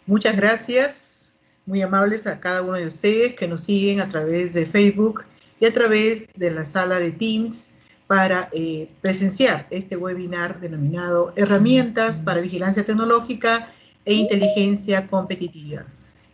Muchas gracias, muy amables a cada uno de ustedes que nos siguen a través de Facebook y a través de la sala de Teams para presenciar este webinar denominado Herramientas para Vigilancia Tecnológica e Inteligencia Competitiva.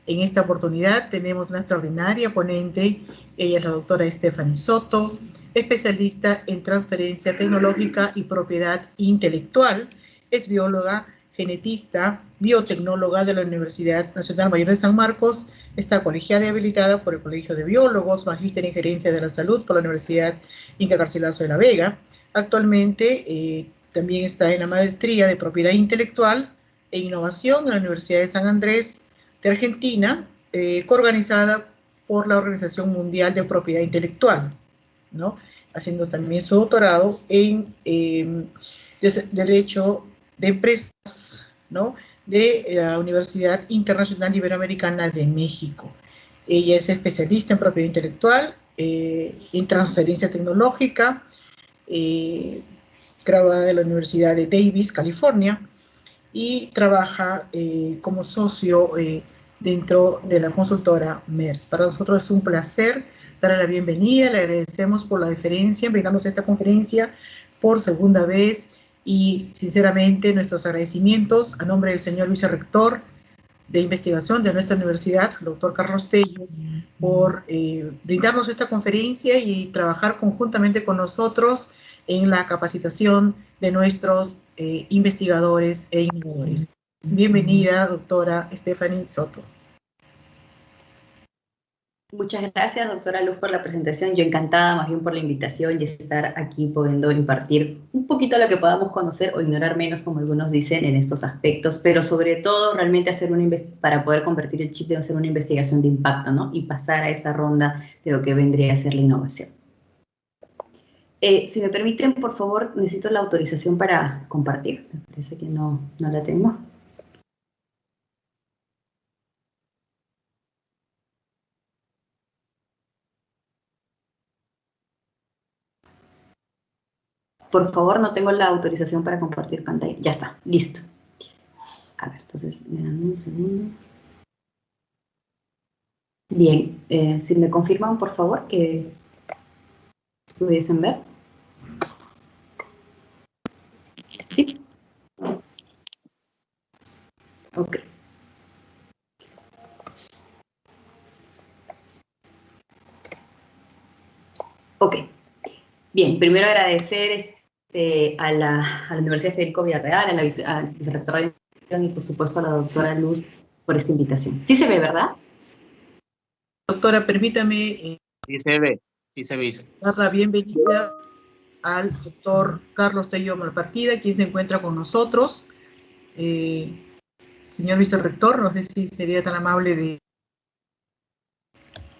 En esta oportunidad tenemos una extraordinaria ponente, ella es la doctora Stephanie Soto, especialista en transferencia tecnológica y propiedad intelectual, es bióloga, genetista, biotecnóloga de la Universidad Nacional Mayor de San Marcos, está colegiada y habilitada por el Colegio de Biólogos, magíster en Gerencia de la Salud por la Universidad Inca Garcilaso de la Vega. Actualmente también está en la maestría de Propiedad Intelectual e Innovación en la Universidad de San Andrés de Argentina, coorganizada por la Organización Mundial de Propiedad Intelectual, ¿no? Haciendo también su doctorado en Derecho de Empresas, ¿no? De la Universidad Internacional Iberoamericana de México. Ella es especialista en propiedad intelectual, en transferencia tecnológica, graduada de la Universidad de Davis, California, y trabaja como socio dentro de la consultora MERS. Para nosotros es un placer darle la bienvenida, le agradecemos por la deferencia en brindarnos esta conferencia por segunda vez y sinceramente nuestros agradecimientos a nombre del señor vicerrector de investigación de nuestra universidad, el doctor Carlos Tello, por brindarnos esta conferencia y trabajar conjuntamente con nosotros en la capacitación de nuestros investigadores e innovadores. Bienvenida, doctora Stephanie Soto. Muchas gracias, doctora Luz, por la presentación. Yo encantada, más bien por la invitación y estar aquí pudiendo impartir un poquito lo que podamos conocer o ignorar menos, como algunos dicen, en estos aspectos, pero sobre todo realmente hacer para poder convertir el chip de hacer una investigación de impacto, ¿no? Y pasar a esta ronda de lo que vendría a ser la innovación. Si me permiten, por favor, necesito la autorización para compartir. Me parece que no la tengo. Por favor, no tengo la autorización para compartir pantalla. Ya está, listo. A ver, entonces, me dan un segundo. Bien, si me confirman, por favor, que pudiesen ver. ¿Sí? Ok. Ok. Bien, primero agradecer a la Universidad Federico Villarreal, al vicerrector de investigación y por supuesto a la doctora Luz por esta invitación. ¿Sí se ve, verdad? Doctora, permítame sí se ve, sí se ve. Dar la bienvenida al doctor Carlos Tello Malpartida, quien se encuentra con nosotros. Señor vicerrector, no sé si sería tan amable de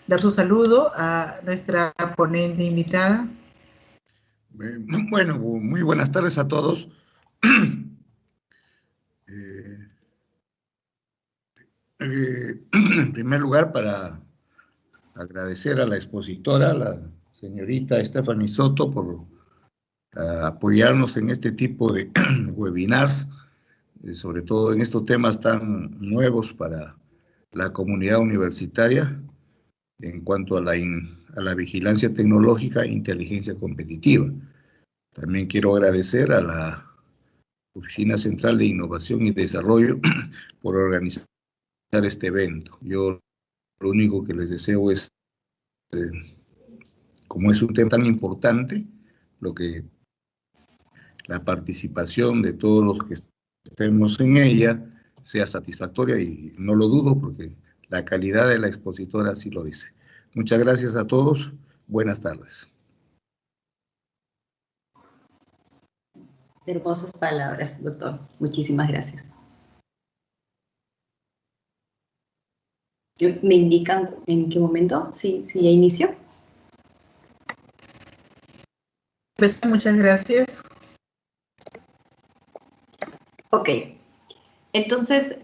dar su saludo a nuestra ponente invitada. Bueno, muy buenas tardes a todos. En primer lugar, para agradecer a la expositora, la señorita Stephanie Soto, por apoyarnos en este tipo de webinars, sobre todo en estos temas tan nuevos para la comunidad universitaria en cuanto a la vigilancia tecnológica e inteligencia competitiva. También quiero agradecer a la Oficina Central de Innovación y Desarrollo por organizar este evento. Yo lo único que les deseo es, como es un tema tan importante, la participación de todos los que estemos en ella sea satisfactoria, y no lo dudo porque la calidad de la expositora así lo dice. Muchas gracias a todos. Buenas tardes. Hermosas palabras, doctor. Muchísimas gracias. ¿Me indican en qué momento? Sí, ya inició. Pues muchas gracias. Ok. Entonces,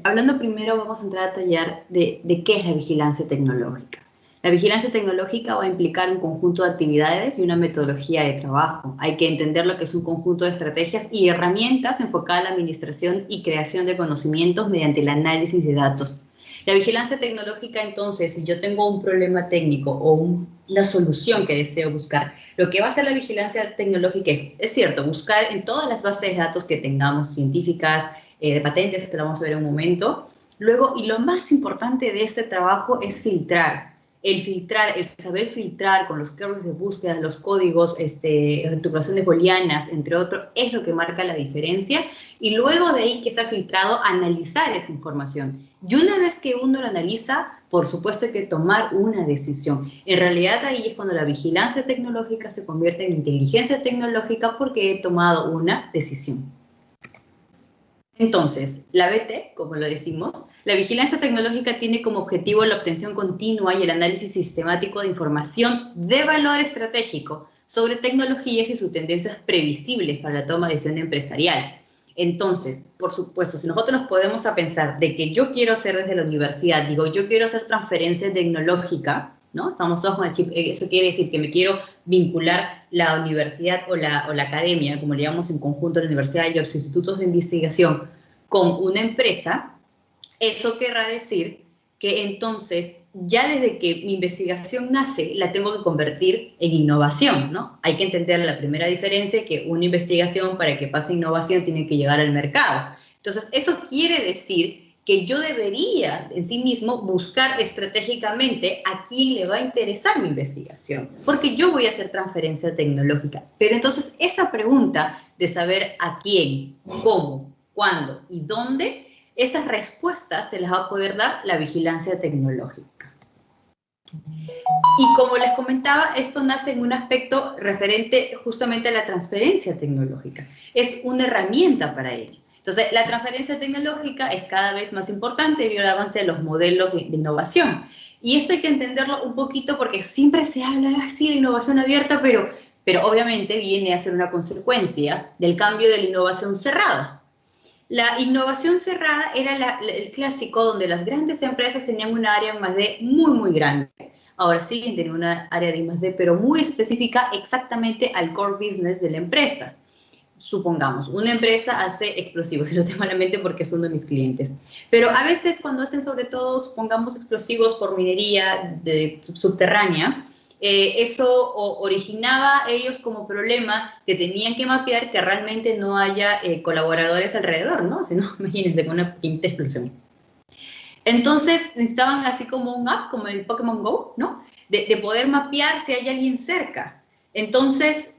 hablando primero, vamos a entrar a detallar de qué es la vigilancia tecnológica. La vigilancia tecnológica va a implicar un conjunto de actividades y una metodología de trabajo. Hay que entender lo que es un conjunto de estrategias y herramientas enfocadas a la administración y creación de conocimientos mediante el análisis de datos. La vigilancia tecnológica, entonces, si yo tengo un problema técnico o una solución que deseo buscar, lo que va a hacer la vigilancia tecnológica es cierto, buscar en todas las bases de datos que tengamos, científicas, de patentes, que lo vamos a ver en un momento. Luego, y lo más importante de este trabajo es filtrar. El saber filtrar con los keywords de búsqueda, los códigos, las estructuraciones booleanas, entre otros, es lo que marca la diferencia. Y luego de ahí que se ha filtrado, analizar esa información. Y una vez que uno lo analiza, por supuesto hay que tomar una decisión. En realidad ahí es cuando la vigilancia tecnológica se convierte en inteligencia tecnológica porque he tomado una decisión. Entonces, la BT, como lo decimos, la vigilancia tecnológica tiene como objetivo la obtención continua y el análisis sistemático de información de valor estratégico sobre tecnologías y sus tendencias previsibles para la toma de decisión empresarial. Entonces, por supuesto, si nosotros nos podemos a pensar de que yo quiero hacer desde la universidad, digo, yo quiero hacer transferencia tecnológica, ¿no? Estamos todos con el chip, eso quiere decir que me quiero vincular la universidad o la academia, como le llamamos en conjunto la universidad y los institutos de investigación, con una empresa. Eso querrá decir que entonces, ya desde que mi investigación nace, la tengo que convertir en innovación, ¿no? Hay que entender la primera diferencia, que una investigación para que pase innovación tiene que llegar al mercado. Entonces, eso quiere decir que yo debería en sí mismo buscar estratégicamente a quién le va a interesar mi investigación, porque yo voy a hacer transferencia tecnológica. Pero entonces esa pregunta de saber a quién, cómo, cuándo y dónde, esas respuestas te las va a poder dar la vigilancia tecnológica. Y como les comentaba, esto nace en un aspecto referente justamente a la transferencia tecnológica. Es una herramienta para ello. Entonces, la transferencia tecnológica es cada vez más importante debido al avance de los modelos de innovación. Y esto hay que entenderlo un poquito porque siempre se habla así de innovación abierta, pero obviamente viene a ser una consecuencia del cambio de la innovación cerrada. La innovación cerrada era el clásico donde las grandes empresas tenían una área +D muy grande. Ahora siguen teniendo una área de I+D, pero muy específica exactamente al core business de la empresa. Supongamos, una empresa hace explosivos, y lo tengo en la mente porque es uno de mis clientes, pero a veces cuando hacen sobre todo, supongamos, explosivos por minería subterránea, eso originaba ellos como problema que tenían que mapear que realmente no haya colaboradores alrededor, ¿no? Si no, imagínense con una quinta explosión. Entonces necesitaban así como un app, como el Pokémon Go, ¿no? De poder mapear si hay alguien cerca. Entonces,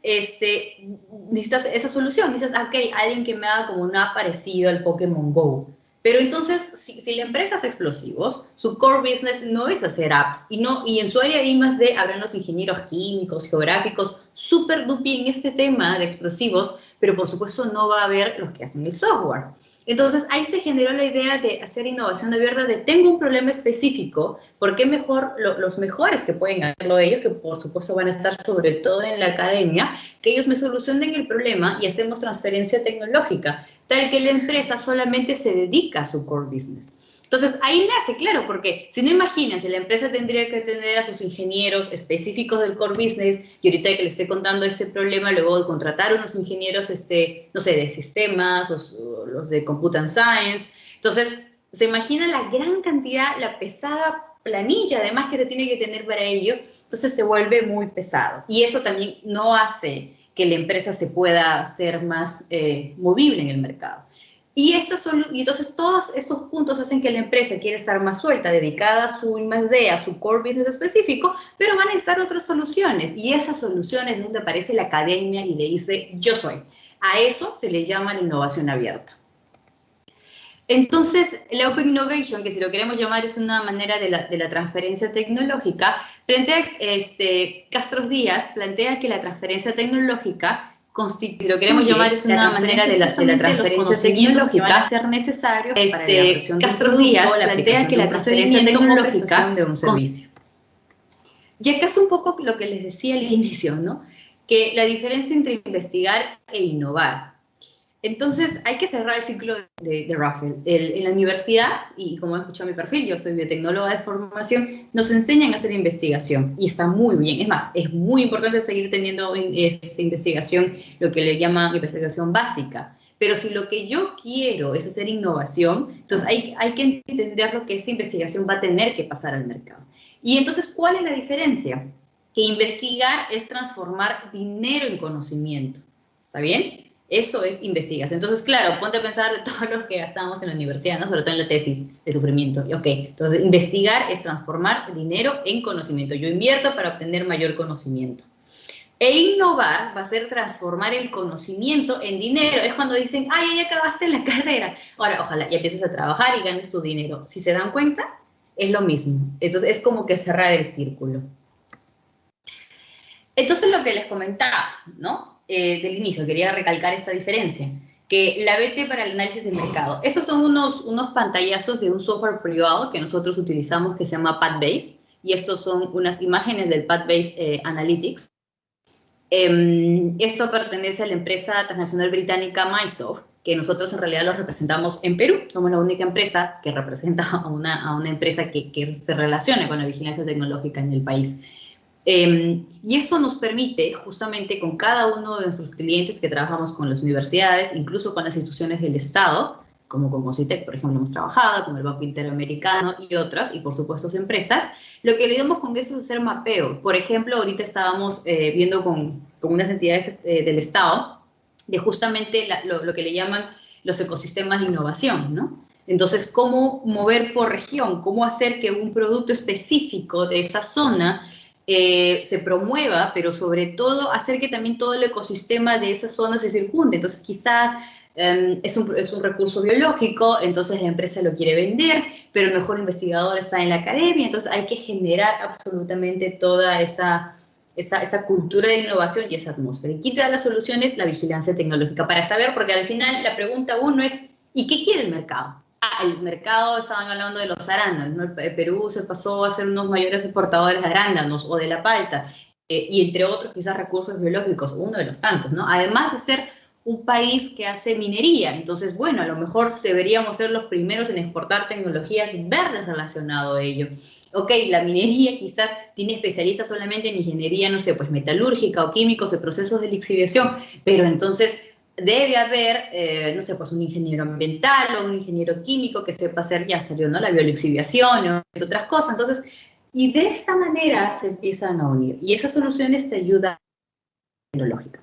necesitas esa solución, necesitas, ok, alguien que me haga como un app parecido al Pokémon Go. Pero entonces, si la empresa hace explosivos, su core business no es hacer apps, y en su área I+D habrán los ingenieros químicos, geográficos, súper dupi en este tema de explosivos, pero por supuesto no va a haber los que hacen el software. Entonces, ahí se generó la idea de hacer innovación abierta de tengo un problema específico, ¿por qué mejor los mejores que pueden hacerlo ellos, que por supuesto van a estar sobre todo en la academia, que ellos me solucionen el problema y hacemos transferencia tecnológica, tal que la empresa solamente se dedica a su core business? Entonces, ahí nace, claro, porque si no imagínense, la empresa tendría que tener a sus ingenieros específicos del core business, y ahorita que les estoy contando ese problema, luego de contratar unos ingenieros, no sé, de sistemas, o los de Computer Science. Entonces, se imagina la gran cantidad, la pesada planilla, además, que se tiene que tener para ello, entonces se vuelve muy pesado. Y eso también no hace que la empresa se pueda hacer más movible en el mercado. Y entonces todos estos puntos hacen que la empresa quiera estar más suelta, dedicada a su I+D, a su core business específico, pero van a necesitar otras soluciones. Y esas soluciones es donde aparece la academia y le dice, yo soy. A eso se le llama la innovación abierta. Entonces, la Open Innovation, que si lo queremos llamar es una manera de la transferencia tecnológica, Castro Díaz plantea que la transferencia tecnológica si lo queremos llamar es una manera de la transferencia tecnológica, va a ser necesario para la evolución Castro Díaz plantea que la transferencia tecnológica de un servicio. Y acá es un poco lo que les decía al inicio, ¿no? Que la diferencia entre investigar e innovar. Entonces, hay que cerrar el ciclo de Ruffell. En la universidad, y como he escuchado mi perfil, yo soy biotecnóloga de formación, nos enseñan a hacer investigación, y está muy bien. Es más, es muy importante seguir teniendo investigación, lo que le llaman investigación básica. Pero si lo que yo quiero es hacer innovación, entonces hay que entender lo que esa investigación va a tener que pasar al mercado. Y entonces, ¿cuál es la diferencia? Que investigar es transformar dinero en conocimiento. ¿Está bien? Eso es investigación. Entonces, claro, ponte a pensar de todo lo que gastamos en la universidad, ¿no? Sobre todo en la tesis de sufrimiento. Y, ok, entonces investigar es transformar dinero en conocimiento. Yo invierto para obtener mayor conocimiento. E innovar va a ser transformar el conocimiento en dinero. Es cuando dicen, ay, ya acabaste la carrera. Ahora, ojalá ya empieces a trabajar y ganes tu dinero. Si se dan cuenta, es lo mismo. Entonces, es como que cerrar el círculo. Entonces, lo que les comentaba, ¿no? Del inicio, quería recalcar esa diferencia, que la BT para el análisis de mercado. Esos son unos pantallazos de un software privado que nosotros utilizamos que se llama PathBase, y estos son unas imágenes del PathBase Analytics. Esto pertenece a la empresa transnacional británica Mysoft, que nosotros en realidad los representamos en Perú. Somos la única empresa que representa a una empresa que se relaciona con la vigilancia tecnológica en el país. Y eso nos permite, justamente con cada uno de nuestros clientes que trabajamos con las universidades, incluso con las instituciones del Estado, como con Concitec, por ejemplo, hemos trabajado, con el Banco Interamericano y otras, y por supuesto empresas, lo que le damos con eso es hacer mapeo. Por ejemplo, ahorita estábamos viendo con unas entidades del Estado, de justamente lo que le llaman los ecosistemas de innovación, ¿no? Entonces, cómo mover por región, cómo hacer que un producto específico de esa zona se promueva, pero sobre todo hacer que también todo el ecosistema de esa zona se circunde. Entonces, quizás es un recurso biológico, entonces la empresa lo quiere vender, pero el mejor investigador está en la academia, entonces hay que generar absolutamente toda esa cultura de innovación y esa atmósfera. ¿Y quién te da las soluciones? La vigilancia tecnológica, para saber, porque al final la pregunta uno es, ¿y qué quiere el mercado? El mercado, estaban hablando de los arándanos, ¿no? Perú se pasó a ser unos mayores exportadores de arándanos o de la palta, y entre otros quizás recursos biológicos, uno de los tantos, ¿no? Además de ser un país que hace minería, entonces, bueno, a lo mejor deberíamos ser los primeros en exportar tecnologías verdes relacionado a ello. Ok, la minería quizás tiene especialistas solamente en ingeniería, no sé, pues metalúrgica o químicos de procesos de lixiviación, pero entonces debe haber, no sé, pues un ingeniero ambiental o un ingeniero químico que sepa hacer, ya salió, ¿no? La biolixiviación o otras cosas. Entonces, y de esta manera se empiezan a unir. Y esas soluciones te ayudan tecnológica.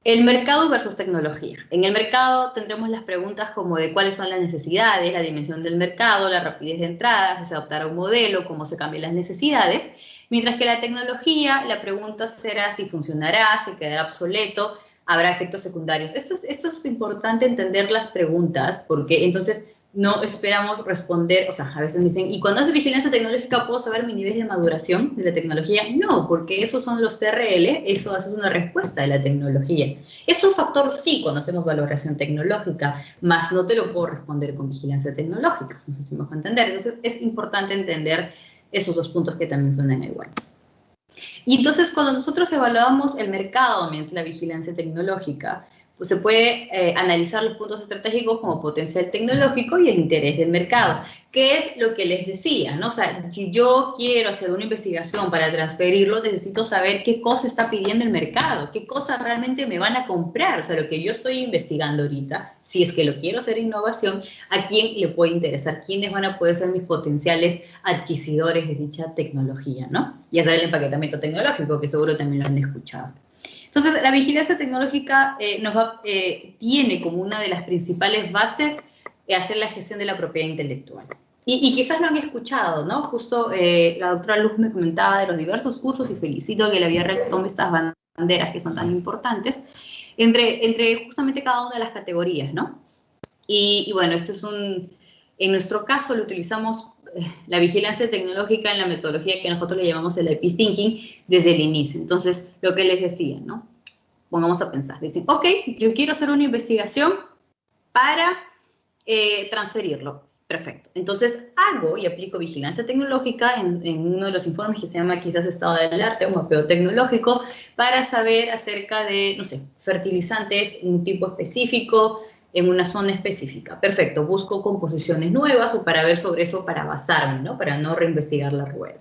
El mercado versus tecnología. En el mercado tendremos las preguntas como de cuáles son las necesidades, la dimensión del mercado, la rapidez de entrada, si se adoptará un modelo, cómo se cambian las necesidades. Mientras que la tecnología, la pregunta será si funcionará, si quedará obsoleto, habrá efectos secundarios. Esto es importante entender las preguntas, porque entonces no esperamos responder, o sea, a veces me dicen, ¿y cuando haces vigilancia tecnológica puedo saber mi nivel de maduración de la tecnología? No, porque esos son los CRL, eso es una respuesta de la tecnología. Es un factor sí cuando hacemos valoración tecnológica, más no te lo puedo responder con vigilancia tecnológica, no sé si me dejo entender. Entonces es importante entender esos dos puntos que también suenan igual. Y entonces cuando nosotros evaluamos el mercado mediante la vigilancia tecnológica, pues se puede analizar los puntos estratégicos como potencial tecnológico y el interés del mercado, que es lo que les decía, ¿no? O sea, si yo quiero hacer una investigación para transferirlo, necesito saber qué cosa está pidiendo el mercado, qué cosas realmente me van a comprar, o sea, lo que yo estoy investigando ahorita, si es que lo quiero hacer innovación, ¿a quién le puede interesar? ¿Quiénes van a poder ser mis potenciales adquisidores de dicha tecnología, ¿no? Ya sea el empaquetamiento tecnológico, que seguro también lo han escuchado. Entonces, la vigilancia tecnológica tiene como una de las principales bases hacer la gestión de la propiedad intelectual. Y quizás lo han escuchado, ¿no? Justo la doctora Luz me comentaba de los diversos cursos y felicito que la Villarreal tome estas banderas que son tan importantes entre justamente cada una de las categorías, ¿no? Y bueno, esto es en nuestro caso lo utilizamos la vigilancia tecnológica en la metodología que nosotros le llamamos el IP Thinking desde el inicio. Entonces, lo que les decía, ¿no? Pongamos a pensar. Dicen, ok, yo quiero hacer una investigación para transferirlo. Perfecto. Entonces hago y aplico vigilancia tecnológica en uno de los informes que se llama quizás estado del arte o mapeo tecnológico para saber acerca de, no sé, fertilizantes en un tipo específico, en una zona específica. Perfecto. Busco composiciones nuevas o para ver sobre eso, para basarme, ¿no? Para no reinvestigar la rueda.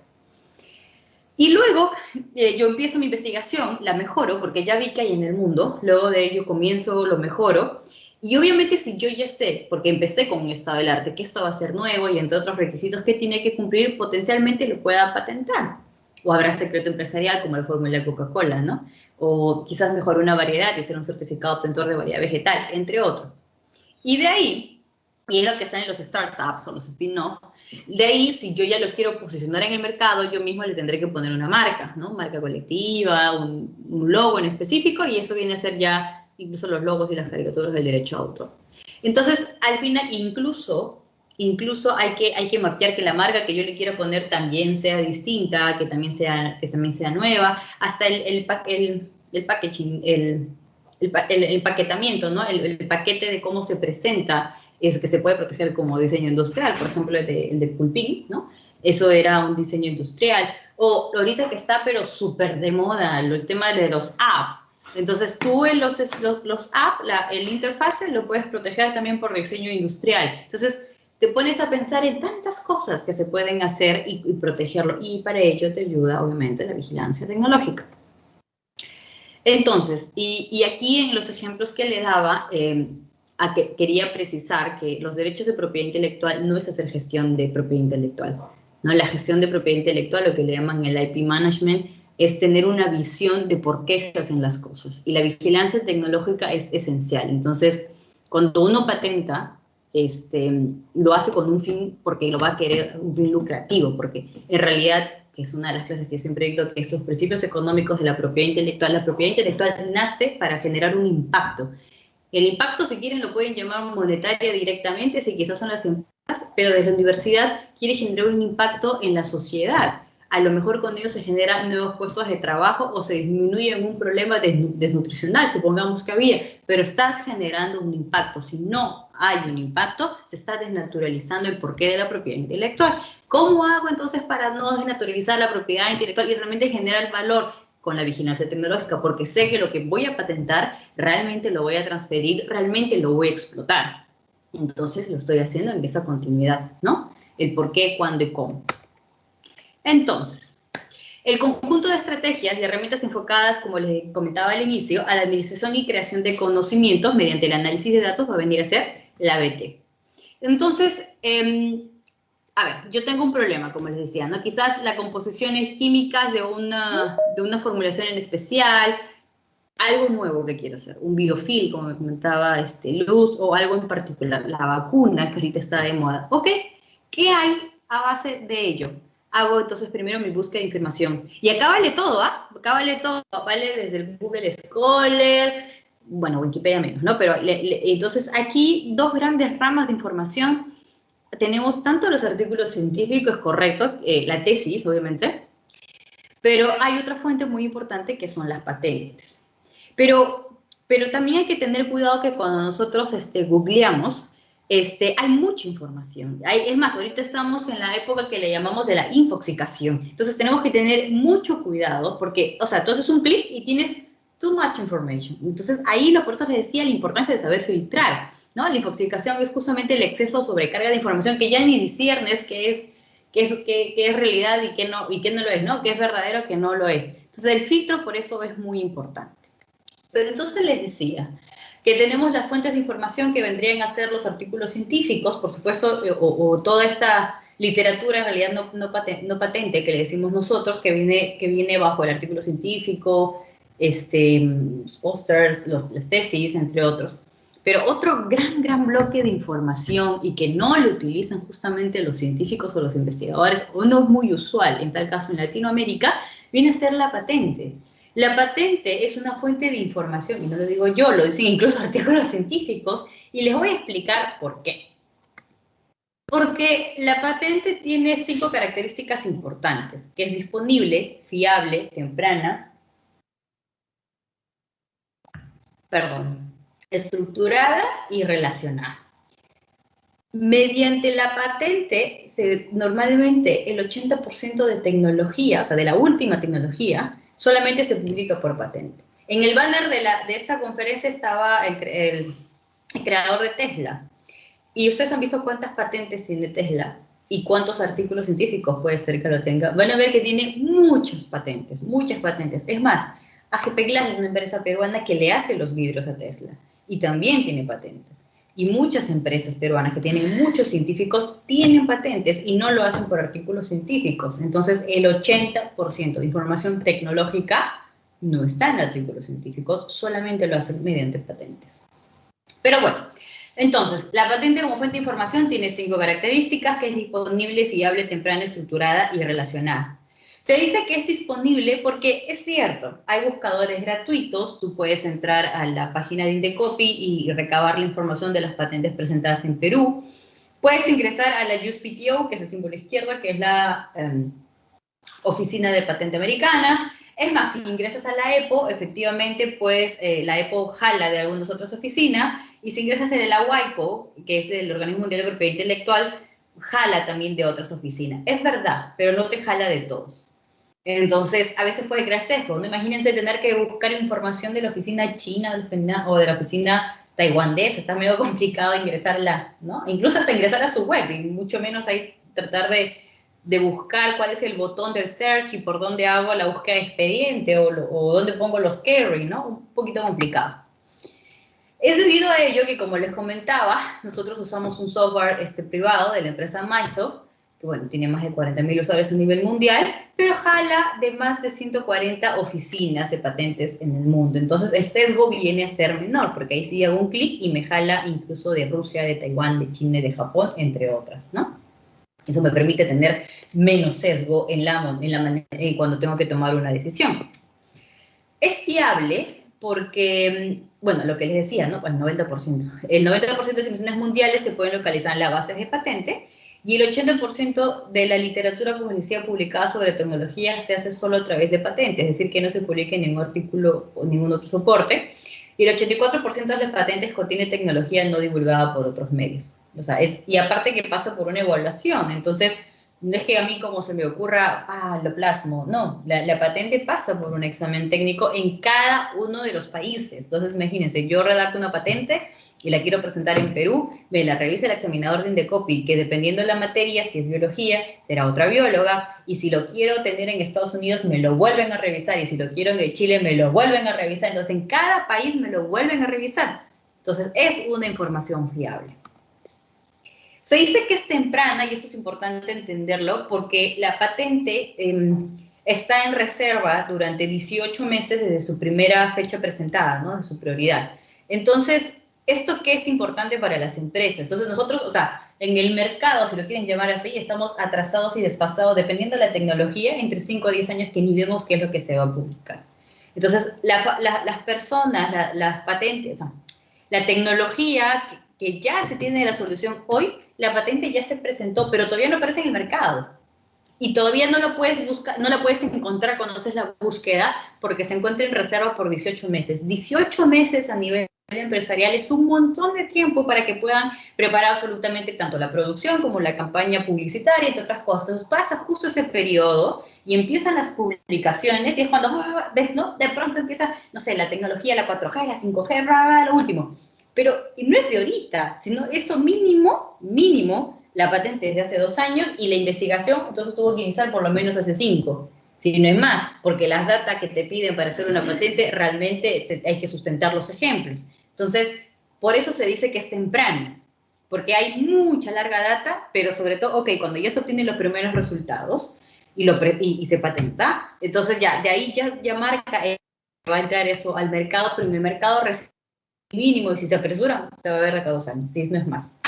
Y luego yo empiezo mi investigación, la mejoro porque ya vi que hay en el mundo, luego de ello comienzo, lo mejoro. Y obviamente si yo ya sé, porque empecé con un estado del arte, que esto va a ser nuevo y entre otros requisitos que tiene que cumplir, potencialmente lo pueda patentar. O habrá secreto empresarial como la fórmula de Coca-Cola, ¿no? O quizás mejor una variedad y ser un certificado obtentor de variedad vegetal, entre otros. Y de ahí, y es lo que están en los startups o los spin-off, de ahí si yo ya lo quiero posicionar en el mercado, yo mismo le tendré que poner una marca, ¿no? Marca colectiva, un logo en específico, y eso viene a ser ya incluso los logos y las caricaturas del derecho a autor. Entonces, al final, incluso hay que mapear que la marca que yo le quiero poner también sea distinta, que también sea nueva, hasta el packaging, el empaquetamiento, ¿no? El paquete de cómo se presenta es que se puede proteger como diseño industrial, por ejemplo, el de Pulpín, ¿no? Eso era un diseño industrial. O ahorita que está, pero súper de moda, el tema de los apps. Entonces, tú en los apps, el interfase lo puedes proteger también por diseño industrial. Entonces, te pones a pensar en tantas cosas que se pueden hacer y protegerlo. Y para ello te ayuda, obviamente, la vigilancia tecnológica. Entonces, y aquí en los ejemplos que le daba, quería precisar que los derechos de propiedad intelectual no es hacer gestión de propiedad intelectual, ¿no? La gestión de propiedad intelectual, lo que le llaman el IP management, es tener una visión de por qué se hacen las cosas. Y la vigilancia tecnológica es esencial. Entonces, cuando uno patenta, lo hace con un fin, porque lo va a querer, un fin lucrativo, porque en realidad, que es una de las clases que siempre digo, que es los principios económicos de la propiedad intelectual. La propiedad intelectual nace para generar un impacto. El impacto, si quieren, lo pueden llamar monetaria directamente, si quizás son las empresas, pero desde la universidad quiere generar un impacto en la sociedad. A lo mejor con ello se generan nuevos puestos de trabajo o se disminuye un problema desnutricional, supongamos que había, pero estás generando un impacto. Si no hay un impacto, se está desnaturalizando el porqué de la propiedad intelectual. ¿Cómo hago entonces para no desnaturalizar la propiedad intelectual y realmente generar valor? Con la vigilancia tecnológica, porque sé que lo que voy a patentar realmente lo voy a transferir, realmente lo voy a explotar. Entonces lo estoy haciendo en esa continuidad, ¿no? El por qué, cuándo y cómo. Entonces, el conjunto de estrategias y herramientas enfocadas, como les comentaba al inicio, a la administración y creación de conocimientos mediante el análisis de datos va a venir a ser la ABT. Entonces, a ver, yo tengo un problema, como les decía, ¿no? Quizás las composiciones químicas de una formulación en especial, algo nuevo que quiero hacer, un biofil, como me comentaba Luz, o algo en particular, la vacuna que ahorita está de moda. Ok, ¿qué hay a base de ello? Hago entonces primero mi búsqueda de información. Y acá vale todo, ¿ah? Acá vale todo, vale desde el Google Scholar, bueno, Wikipedia menos, ¿no? Pero entonces aquí dos grandes ramas de información. Tenemos tanto los artículos científicos, correcto, la tesis, obviamente, pero hay otra fuente muy importante que son las patentes. Pero también hay que tener cuidado que cuando nosotros googleamos, hay mucha información. Es más, ahorita estamos en la época que le llamamos de la infoxicación. Entonces tenemos que tener mucho cuidado porque, o sea, tú haces un clic y tienes too much information. Entonces ahí por eso les decía la importancia de saber filtrar, ¿no? La infoxicación es justamente el exceso o sobrecarga de información que ya ni disciernes qué es realidad y qué no lo es, ¿no? Qué es verdadero, qué no lo es. Entonces el filtro por eso es muy importante. Pero entonces les decía que tenemos las fuentes de información que vendrían a ser los artículos científicos, por supuesto, o toda esta literatura en realidad no patente que le decimos nosotros, que viene bajo el artículo científico, los pósters, las tesis, entre otros. Pero otro gran bloque de información y que no lo utilizan justamente los científicos o los investigadores, o no es muy usual, en tal caso en Latinoamérica, viene a ser la patente. La patente es una fuente de información, y no lo digo yo, lo dicen incluso artículos científicos, y les voy a explicar por qué. Porque la patente tiene 5 características importantes, que es disponible, fiable, temprana, estructurada y relacionada. mediante la patente, normalmente el 80% de tecnología, o sea, de la última tecnología, solamente se publica por patente. En el banner de esta conferencia estaba el creador de Tesla. Y ustedes han visto cuántas patentes tiene Tesla y cuántos artículos científicos puede ser que lo tenga. Van a ver que tiene muchas patentes, muchas patentes. Es más, AGP Glass es una empresa peruana que le hace los vidrios a Tesla y también tiene patentes. Y muchas empresas peruanas que tienen muchos científicos tienen patentes y no lo hacen por artículos científicos. Entonces, el 80% de información tecnológica no está en artículos científicos, solamente lo hacen mediante patentes. Pero bueno, entonces, la patente como fuente de información tiene 5 características, que es disponible, fiable, temprana, estructurada y relacionada. Se dice que es disponible porque es cierto, hay buscadores gratuitos, tú puedes entrar a la página de Indecopy y recabar la información de las patentes presentadas en Perú. Puedes ingresar a la USPTO, que es el símbolo izquierdo, que es la Oficina de Patente Americana. Es más, si ingresas a la EPO, efectivamente, pues la EPO jala de algunas otras oficinas, y si ingresas en la WIPO, que es el Organismo Mundial de Propiedad Intelectual, jala también de otras oficinas. Es verdad, pero no te jala de todos. Entonces, a veces puede crear sesgo, ¿no? Imagínense tener que buscar información de la oficina china o de la oficina taiwanesa, está medio complicado ingresarla, ¿no? Incluso hasta ingresar a su web, y mucho menos ahí tratar de buscar cuál es el botón del search y por dónde hago la búsqueda de expediente o dónde pongo los query, ¿no? Un poquito complicado. Es debido a ello que, como les comentaba, nosotros usamos un software privado de la empresa Microsoft, que bueno, tiene más de 40.000 usuarios a nivel mundial, pero jala de más de 140 oficinas de patentes en el mundo. Entonces el sesgo viene a ser menor, porque ahí sí hago un clic y me jala incluso de Rusia, de Taiwán, de China, de Japón, entre otras, ¿no? Eso me permite tener menos sesgo cuando tengo que tomar una decisión. Es fiable porque, bueno, lo que les decía, ¿no? El 90%. El 90% de las invenciones mundiales se pueden localizar en las bases de patente, y el 80% de la literatura, como les decía, publicada sobre tecnología se hace solo a través de patentes, es decir, que no se publica en ningún artículo o ningún otro soporte, y el 84% de las patentes contiene tecnología no divulgada por otros medios. O sea, y aparte que pasa por una evaluación, entonces no es que a mí como se me ocurra, lo plasmo, no, la patente pasa por un examen técnico en cada uno de los países. Entonces imagínense, yo redacto una patente y la quiero presentar en Perú, me la revisa el examinador de Indecopy, que dependiendo de la materia, si es biología, será otra bióloga, y si lo quiero tener en Estados Unidos, me lo vuelven a revisar, y si lo quiero en Chile, me lo vuelven a revisar. Entonces en cada país me lo vuelven a revisar. Entonces es una información fiable. Se dice que es temprana, y eso es importante entenderlo, porque la patente está en reserva durante 18 meses desde su primera fecha presentada, ¿no? De su prioridad. Entonces, ¿esto qué es importante para las empresas? Entonces nosotros, o sea, en el mercado, si lo quieren llamar así, estamos atrasados y desfasados, dependiendo de la tecnología, entre 5 a 10 años que ni vemos qué es lo que se va a publicar. Entonces, las personas, las patentes, o sea, la tecnología que ya se tiene la solución hoy, la patente ya se presentó, pero todavía no aparece en el mercado. Y todavía no lo puedes buscar, no la puedes encontrar cuando haces la búsqueda, porque se encuentra en reserva por 18 meses. 18 meses a nivel empresarial es un montón de tiempo para que puedan preparar absolutamente tanto la producción como la campaña publicitaria, entre otras cosas. Entonces pasa justo ese periodo y empiezan las publicaciones, y es cuando, ves, ¿no? De pronto empieza, no sé, la tecnología, la 4G, la 5G, lo último. Pero no es de ahorita, sino eso mínimo, la patente es de hace 2 años, y la investigación entonces tuvo que iniciar por lo menos hace 5, si no es más, porque las datas que te piden para hacer una patente realmente hay que sustentar los ejemplos. Entonces, por eso se dice que es temprano, porque hay mucha larga data, pero sobre todo, cuando ya se obtienen los primeros resultados y se patenta, entonces ya de ahí ya marca, va a entrar eso al mercado, pero en el mercado mínimo, y si se apresura, se va a ver acá 2 años, si no es más.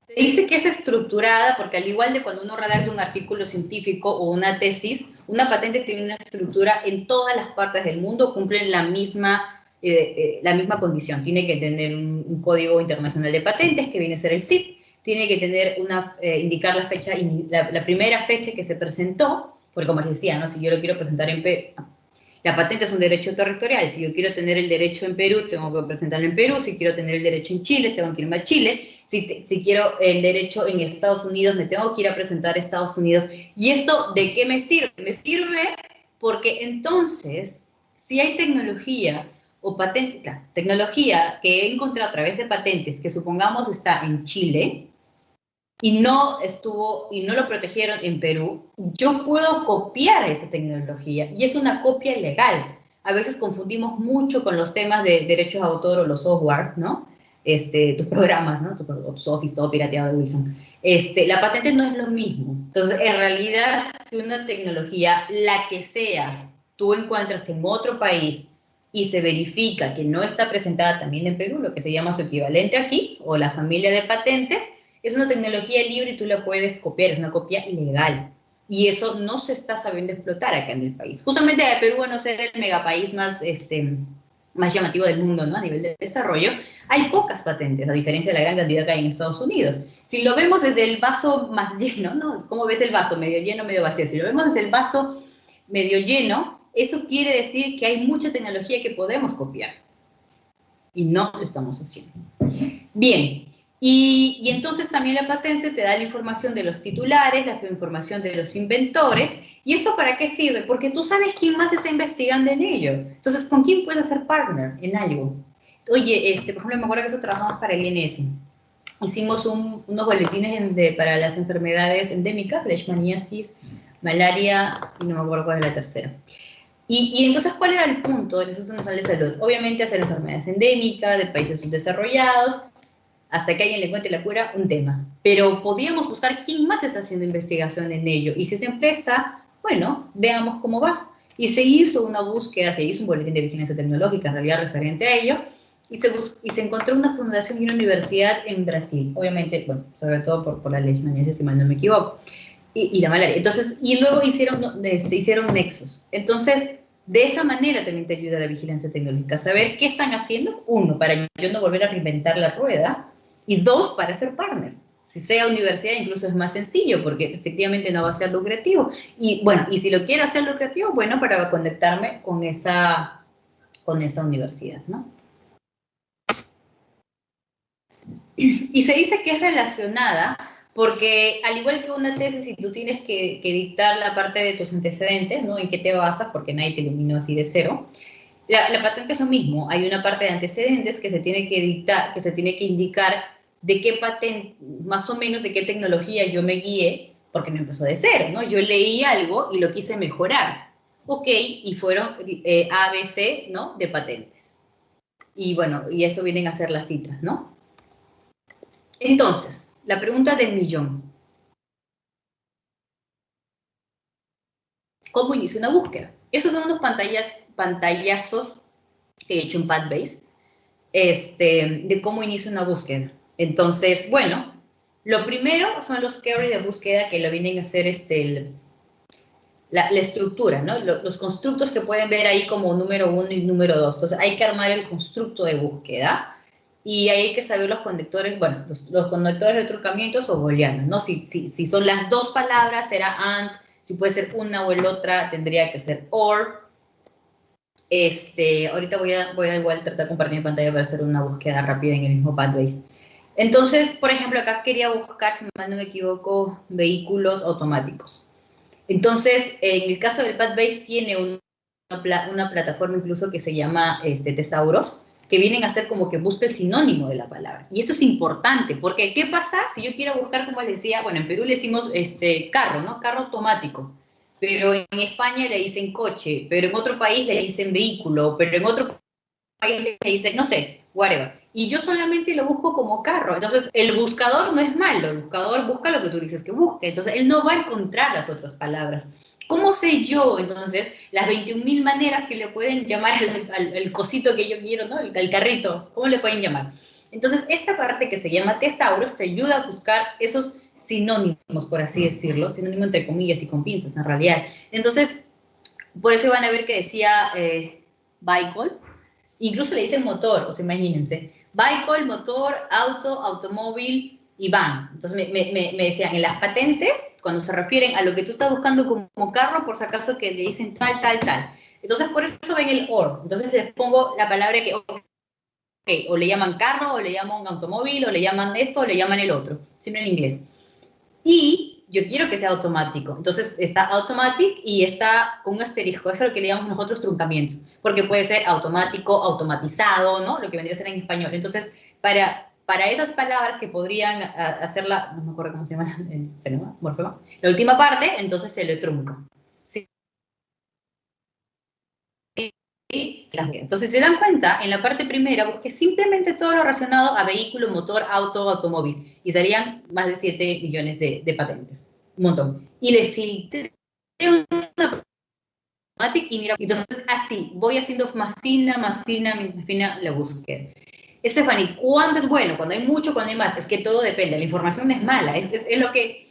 Se dice que es estructurada porque, al igual de cuando uno redacta un artículo científico o una tesis, una patente tiene una estructura en todas las partes del mundo, cumplen la misma condición. Tiene que tener un código internacional de patentes, que viene a ser el CIP, tiene que tener indicar la fecha, la primera fecha que se presentó, porque como les decía, ¿no? Si yo lo quiero presentar en Perú, La patente es un derecho territorial. Si yo quiero tener el derecho en Perú, tengo que presentarlo en Perú. Si quiero tener el derecho en Chile, tengo que irme a Chile. Si quiero el derecho en Estados Unidos, me tengo que ir a presentar a Estados Unidos. ¿Y esto de qué me sirve? Me sirve porque entonces, si hay tecnología o patente, tecnología que he encontrado a través de patentes, que supongamos está en Chile, y no lo protegieron en Perú, yo puedo copiar esa tecnología y es una copia legal. A veces confundimos mucho con los temas de derechos de autor o los software, ¿no? Tus programas, ¿no? Tu Office, todo pirateado de Wilson. La patente no es lo mismo. Entonces, en realidad, si una tecnología, la que sea, tú encuentras en otro país y se verifica que no está presentada también en Perú, lo que se llama su equivalente aquí, o la familia de patentes, es una tecnología libre y tú la puedes copiar, es una copia legal. Y eso no se está sabiendo explotar acá en el país. Justamente Perú, a no ser el megapaís más llamativo del mundo, ¿no? A nivel de desarrollo, hay pocas patentes, a diferencia de la gran cantidad que hay en Estados Unidos. Si lo vemos desde el vaso más lleno, ¿no? ¿Cómo ves el vaso? Medio lleno, medio vacío. Si lo vemos desde el vaso medio lleno, eso quiere decir que hay mucha tecnología que podemos copiar. Y no lo estamos haciendo. Bien. Y entonces también la patente te da la información de los titulares, la información de los inventores. ¿Y eso para qué sirve? Porque tú sabes quién más está investigando en ello. Entonces, ¿con quién puedes ser partner en algo? Oye, por ejemplo, me acuerdo que eso trabajamos para el INS. Hicimos unos boletines para las enfermedades endémicas, leishmaniasis, malaria, y no me acuerdo cuál es la tercera. Y entonces, ¿cuál era el punto del Instituto Nacional de Salud? Obviamente hacer enfermedades endémicas de países subdesarrollados, hasta que alguien le encuentre la cura, un tema. Pero podíamos buscar quién más está haciendo investigación en ello. Y si esa empresa, bueno, veamos cómo va. Y se hizo una búsqueda, se hizo un boletín de vigilancia tecnológica, en realidad referente a ello, y se encontró una fundación y una universidad en Brasil. Obviamente, bueno, sobre todo por la leishmaniasis, si mal no me equivoco, y la malaria. Entonces, y luego hicieron nexos. Entonces, de esa manera también te ayuda la vigilancia tecnológica. Saber qué están haciendo, uno, para yo no volver a reinventar la rueda, y dos, para ser partner. Si sea universidad incluso es más sencillo porque efectivamente no va a ser lucrativo. Y bueno, y si lo quiero hacer lucrativo, bueno, para conectarme con esa universidad, ¿no? Y se dice que es relacionada porque al igual que una tesis, si tú tienes que dictar la parte de tus antecedentes, ¿no? En qué te basas, porque nadie te iluminó así de cero. La patente es lo mismo, hay una parte de antecedentes que se tiene que dictar, que se tiene que indicar de qué patente, más o menos de qué tecnología yo me guié, porque no empezó de cero, ¿no? Yo leí algo y lo quise mejorar. Ok, y fueron ABC, ¿no? De patentes. Y bueno, y eso vienen a ser las citas, ¿no? Entonces, la pregunta del millón. ¿Cómo inicio una búsqueda? Estos son unos pantallazos que he hecho en PathBase, de cómo inicio una búsqueda. Entonces, bueno, lo primero son los query de búsqueda que lo vienen a hacer la estructura, ¿no? Los constructos que pueden ver ahí como número 1 y número 2. Entonces, hay que armar el constructo de búsqueda y ahí hay que saber los conectores, bueno, los conectores de truncamientos o booleanos, ¿no? Si son las dos palabras, será AND. Si puede ser una o el otra, tendría que ser OR. Ahorita voy a igual tratar de compartir mi pantalla para hacer una búsqueda rápida en el mismo PathBase. Entonces, por ejemplo, acá quería buscar, si mal no me equivoco, vehículos automáticos. Entonces, en el caso del PathBase tiene una plataforma incluso que se llama Tesauros, que vienen a hacer como que busca el sinónimo de la palabra. Y eso es importante, porque ¿qué pasa si yo quiero buscar, como les decía, bueno, en Perú le decimos carro, ¿no? Carro automático. Pero en España le dicen coche, pero en otro país le dicen vehículo, pero en otro país le dicen, no sé, whatever. Y yo solamente lo busco como carro. Entonces, el buscador no es malo, el buscador busca lo que tú dices que busque. Entonces, él no va a encontrar las otras palabras. ¿Cómo sé yo, entonces, las 21.000 maneras que le pueden llamar al cosito que yo quiero, ¿no? El carrito, ¿cómo le pueden llamar? Entonces, esta parte que se llama Tesauros te ayuda a buscar esos sinónimos, por así decirlo, sinónimo entre comillas y con pinzas, en realidad. Entonces, por eso van a ver que decía vehicle, incluso le dicen motor, o sea, imagínense, vehicle, motor, auto, automóvil y van. Entonces me decían, en las patentes, cuando se refieren a lo que tú estás buscando como carro, por si acaso que le dicen tal, tal, tal. Entonces, por eso ven el or. Entonces, les pongo la palabra que, o le llaman carro, o le llaman automóvil, o le llaman esto, o le llaman el otro. Siempre en inglés. Y yo quiero que sea automático. Entonces, está automatic y está con un asterisco. Eso es lo que le llamamos nosotros truncamiento. Porque puede ser automático, automatizado, ¿no? Lo que vendría a ser en español. Entonces, para esas palabras que podrían hacerla, no me acuerdo cómo se llama el fenómeno, morfema, la última parte, entonces se le trunca. ¿Sí? Entonces, si se dan cuenta, en la parte primera busqué simplemente todo lo relacionado a vehículo, motor, auto, automóvil, y salían más de 7 millones de patentes, un montón. Y le filtré una y mira, entonces así, voy haciendo más fina la búsqueda. Stephanie, ¿cuándo es bueno? Cuando hay mucho, cuando hay más. Es que todo depende, la información no es mala, es lo que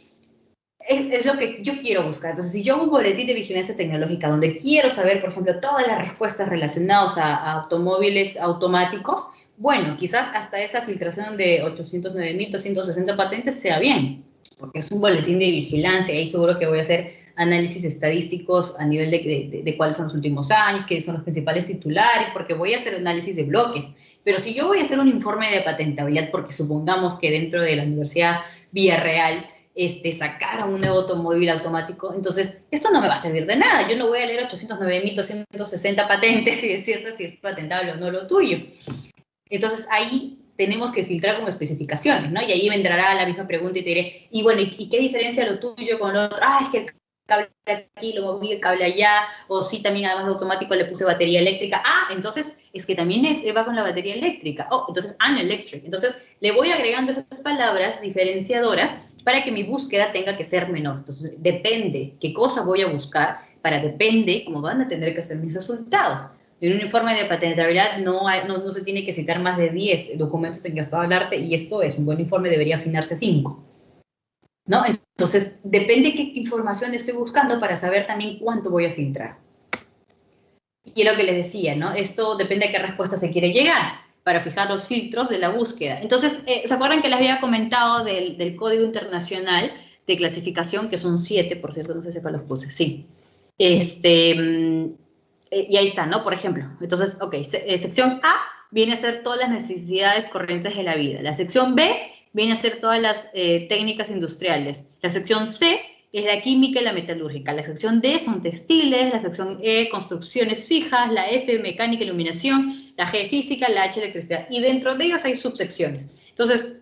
yo quiero buscar. Entonces, si yo hago un boletín de vigilancia tecnológica donde quiero saber, por ejemplo, todas las respuestas relacionadas a automóviles automáticos, bueno, quizás hasta esa filtración de 809.260 patentes sea bien, porque es un boletín de vigilancia, y ahí seguro que voy a hacer análisis estadísticos a nivel de cuáles son los últimos años, qué son los principales titulares, porque voy a hacer análisis de bloques. Pero si yo voy a hacer un informe de patentabilidad, porque supongamos que dentro de la Universidad Villarreal sacaron un nuevo automóvil automático, entonces esto no me va a servir de nada. Yo no voy a leer 809.260 patentes y decirte si es patentable o no lo tuyo. Entonces ahí tenemos que filtrar con especificaciones, ¿no? Y ahí vendrá la misma pregunta y te diré, y bueno, ¿y qué diferencia lo tuyo con lo otro? Ah, es que el cable aquí, lo moví el cable allá, o sí, también además de automático le puse batería eléctrica. Ah, entonces es que también va con la batería eléctrica. Oh, entonces unelectric. Entonces le voy agregando esas palabras diferenciadoras para que mi búsqueda tenga que ser menor. Entonces depende qué cosa voy a buscar, depende cómo van a tener que ser mis resultados. En un informe de patentabilidad no se tiene que citar más de 10 documentos en estado del arte, y esto es un buen informe, debería afinarse 5. ¿No? Entonces, depende qué información estoy buscando para saber también cuánto voy a filtrar. Y es lo que les decía, ¿no? Esto depende de qué respuesta se quiere llegar para fijar los filtros de la búsqueda. Entonces, ¿se acuerdan que les había comentado del Código Internacional de Clasificación, que son 7, por cierto, no sé si los puse, sí. Y ahí está, ¿no? Por ejemplo, entonces, ok, sección A viene a ser todas las necesidades corrientes de la vida. La sección B viene a ser todas las técnicas industriales. La sección C es la química y la metalúrgica. La sección D son textiles, la sección E, construcciones fijas, la F, mecánica y iluminación, la G, física, la H, electricidad. Y dentro de ellos hay subsecciones. Entonces,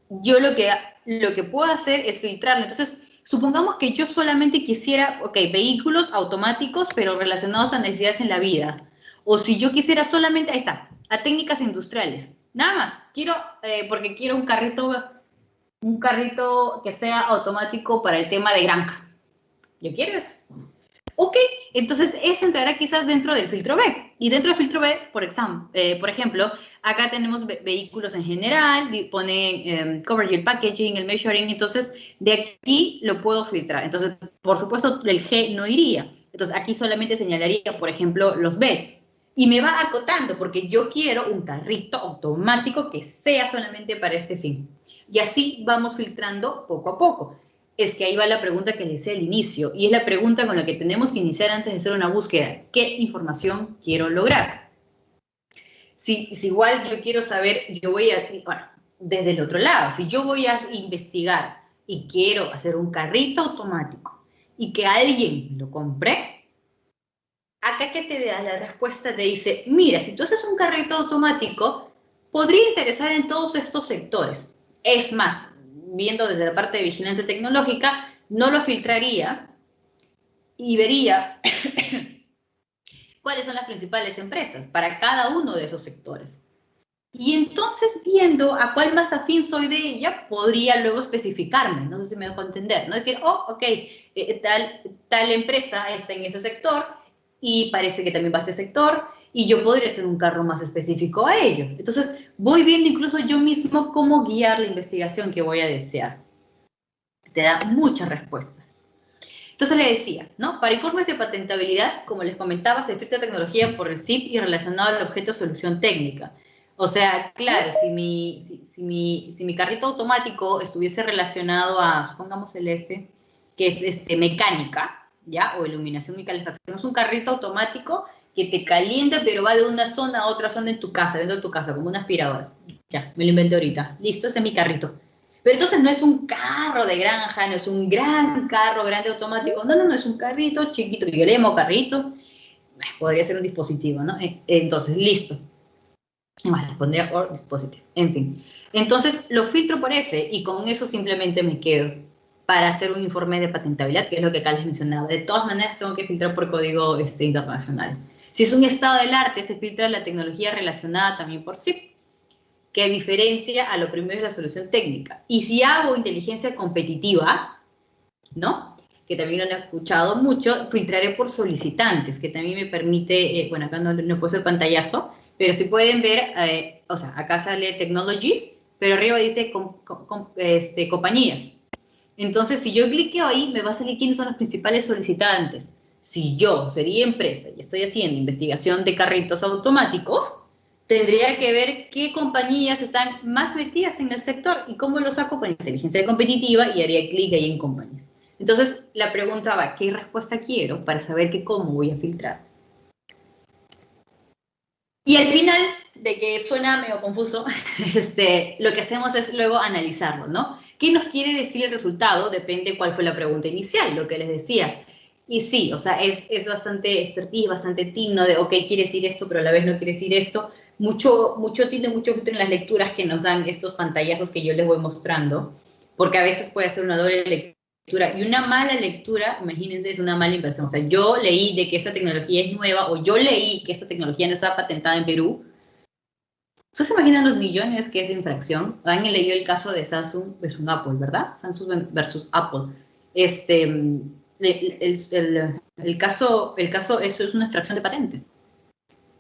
yo lo que puedo hacer es filtrarlo. Entonces, supongamos que yo solamente quisiera, ok, vehículos automáticos, pero relacionados a necesidades en la vida. O si yo quisiera solamente, ahí está, a técnicas industriales. Nada más, porque quiero un carrito que sea automático para el tema de granja. Yo quiero eso. Ok, entonces eso entrará quizás dentro del filtro B. Y dentro del filtro B, por ejemplo, acá tenemos vehículos en general, pone coverage, el packaging, el measuring, entonces de aquí lo puedo filtrar. Entonces, por supuesto, el G no iría. Entonces, aquí solamente señalaría, por ejemplo, los Bs. Y me va acotando, porque yo quiero un carrito automático que sea solamente para este fin. Y así vamos filtrando poco a poco. Es que ahí va la pregunta que les hice al inicio, y es la pregunta con la que tenemos que iniciar antes de hacer una búsqueda. ¿Qué información quiero lograr? Si igual yo quiero saber, desde el otro lado, si yo voy a investigar y quiero hacer un carrito automático y que alguien lo compre, acá que te da la respuesta, te dice, mira, si tú haces un carrito automático, podría interesar en todos estos sectores. Es más, viendo desde la parte de vigilancia tecnológica, no lo filtraría y vería cuáles son las principales empresas para cada uno de esos sectores. Y entonces, viendo a cuál más afín soy de ella, podría luego especificarme, no sé si me dejo entender, ¿no? Decir, tal empresa está en ese sector y parece que también va a ese sector, y yo podría hacer un carro más específico a ello. Entonces, voy viendo incluso yo mismo cómo guiar la investigación que voy a desear. Te da muchas respuestas. Entonces le decía, ¿no? Para informes de patentabilidad, como les comentaba, se filtra tecnología por el CIP y relacionado al objeto solución técnica. O sea, claro, si mi carrito automático estuviese relacionado a, supongamos el F, que es mecánica, ¿ya? O iluminación y calefacción. Es un carrito automático que te calienta, pero va de una zona a otra zona en tu casa, dentro de tu casa, como una aspiradora. Ya, me lo inventé ahorita. Listo, ese es mi carrito. Pero entonces no es un carro de granja, no es un gran carro grande automático. No, no, no, es un carrito chiquito, que yo le llamo carrito. Podría ser un dispositivo, ¿no? Entonces, listo. Además, le pondría or dispositivo. En fin. Entonces, lo filtro por F y con eso simplemente me quedo para hacer un informe de patentabilidad, que es lo que acá les mencionaba. De todas maneras, tengo que filtrar por código internacional. Si es un estado del arte, se filtra la tecnología relacionada también por SIP, que diferencia a lo primero es la solución técnica. Y si hago inteligencia competitiva, ¿no? Que también lo han escuchado mucho, filtraré por solicitantes, que también me permite, bueno, acá no puedo hacer pantallazo, pero si pueden ver, o sea, acá sale Technologies, pero arriba dice compañías. Entonces, si yo cliqueo ahí, me va a salir quiénes son los principales solicitantes. Si yo sería empresa y estoy haciendo investigación de carritos automáticos, tendría que ver qué compañías están más metidas en el sector y cómo lo saco con inteligencia competitiva y haría clic ahí en compañías. Entonces, la pregunta va, ¿qué respuesta quiero para saber cómo voy a filtrar? Y al final, de que suena medio confuso, lo que hacemos es luego analizarlo, ¿no? ¿Qué nos quiere decir el resultado? Depende cuál fue la pregunta inicial, lo que les decía. Y sí, o sea, es bastante expertise, bastante tino de, ok, quiere decir esto, pero a la vez no quiere decir esto. Mucho tino, mucho filtro en las lecturas que nos dan estos pantallazos que yo les voy mostrando, porque a veces puede ser una doble lectura. Y una mala lectura, imagínense, es una mala inversión. O sea, yo leí de que esa tecnología es nueva, o yo leí que esta tecnología no estaba patentada en Perú. ¿Ustedes se imaginan los millones que es infracción? Han leído el caso de Samsung versus Apple, ¿verdad? Samsung versus Apple. El caso, eso es una extracción de patentes.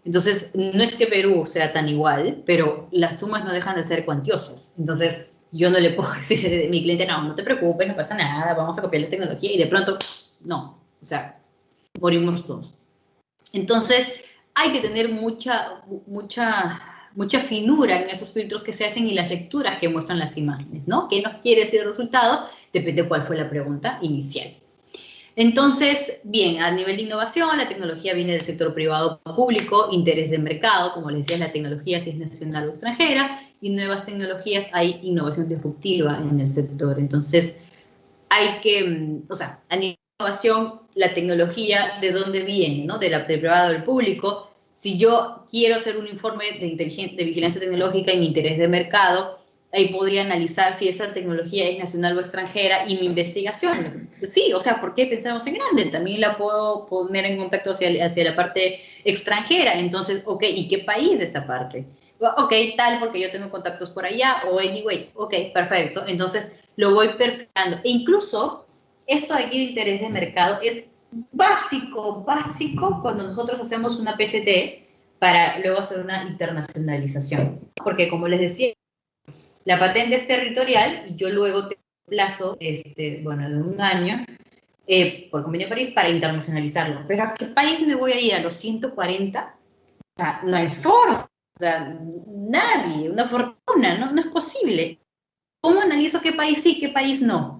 Entonces, no es que Perú sea tan igual, pero las sumas no dejan de ser cuantiosas. Entonces, yo no le puedo decir a mi cliente, no te preocupes, no pasa nada, vamos a copiar la tecnología, y de pronto, no, o sea, morimos todos. Entonces, hay que tener mucha finura en esos filtros que se hacen y las lecturas que muestran las imágenes, ¿no? ¿Qué nos quiere decir el resultado? Depende de cuál fue la pregunta inicial. Entonces, bien, a nivel de innovación, la tecnología viene del sector privado o público, interés de mercado, como les decía, la tecnología si es nacional o extranjera, y nuevas tecnologías, hay innovación disruptiva en el sector. Entonces, hay que, o sea, a nivel de innovación, la tecnología, ¿de dónde viene? ¿No? Del privado o del público. Si yo quiero hacer un informe de vigilancia tecnológica en interés de mercado, ahí podría analizar si esa tecnología es nacional o extranjera y mi investigación. Sí, o sea, ¿por qué pensamos en grande? También la puedo poner en contacto hacia la parte extranjera. Entonces, ok, ¿y qué país de esta parte? Ok, tal, porque yo tengo contactos por allá, o anyway, ok, perfecto. Entonces, lo voy perfilando. E incluso, esto aquí de interés de mercado es básico cuando nosotros hacemos una PCT para luego hacer una internacionalización. Porque, como les decía, la patente es territorial y yo luego tengo un plazo, bueno, de un año, por Convenio de París, para internacionalizarlo. ¿Pero a qué país me voy a ir? ¿A los 140? O sea, no hay forma. O sea, nadie, una fortuna, no es posible. ¿Cómo analizo qué país sí, qué país no?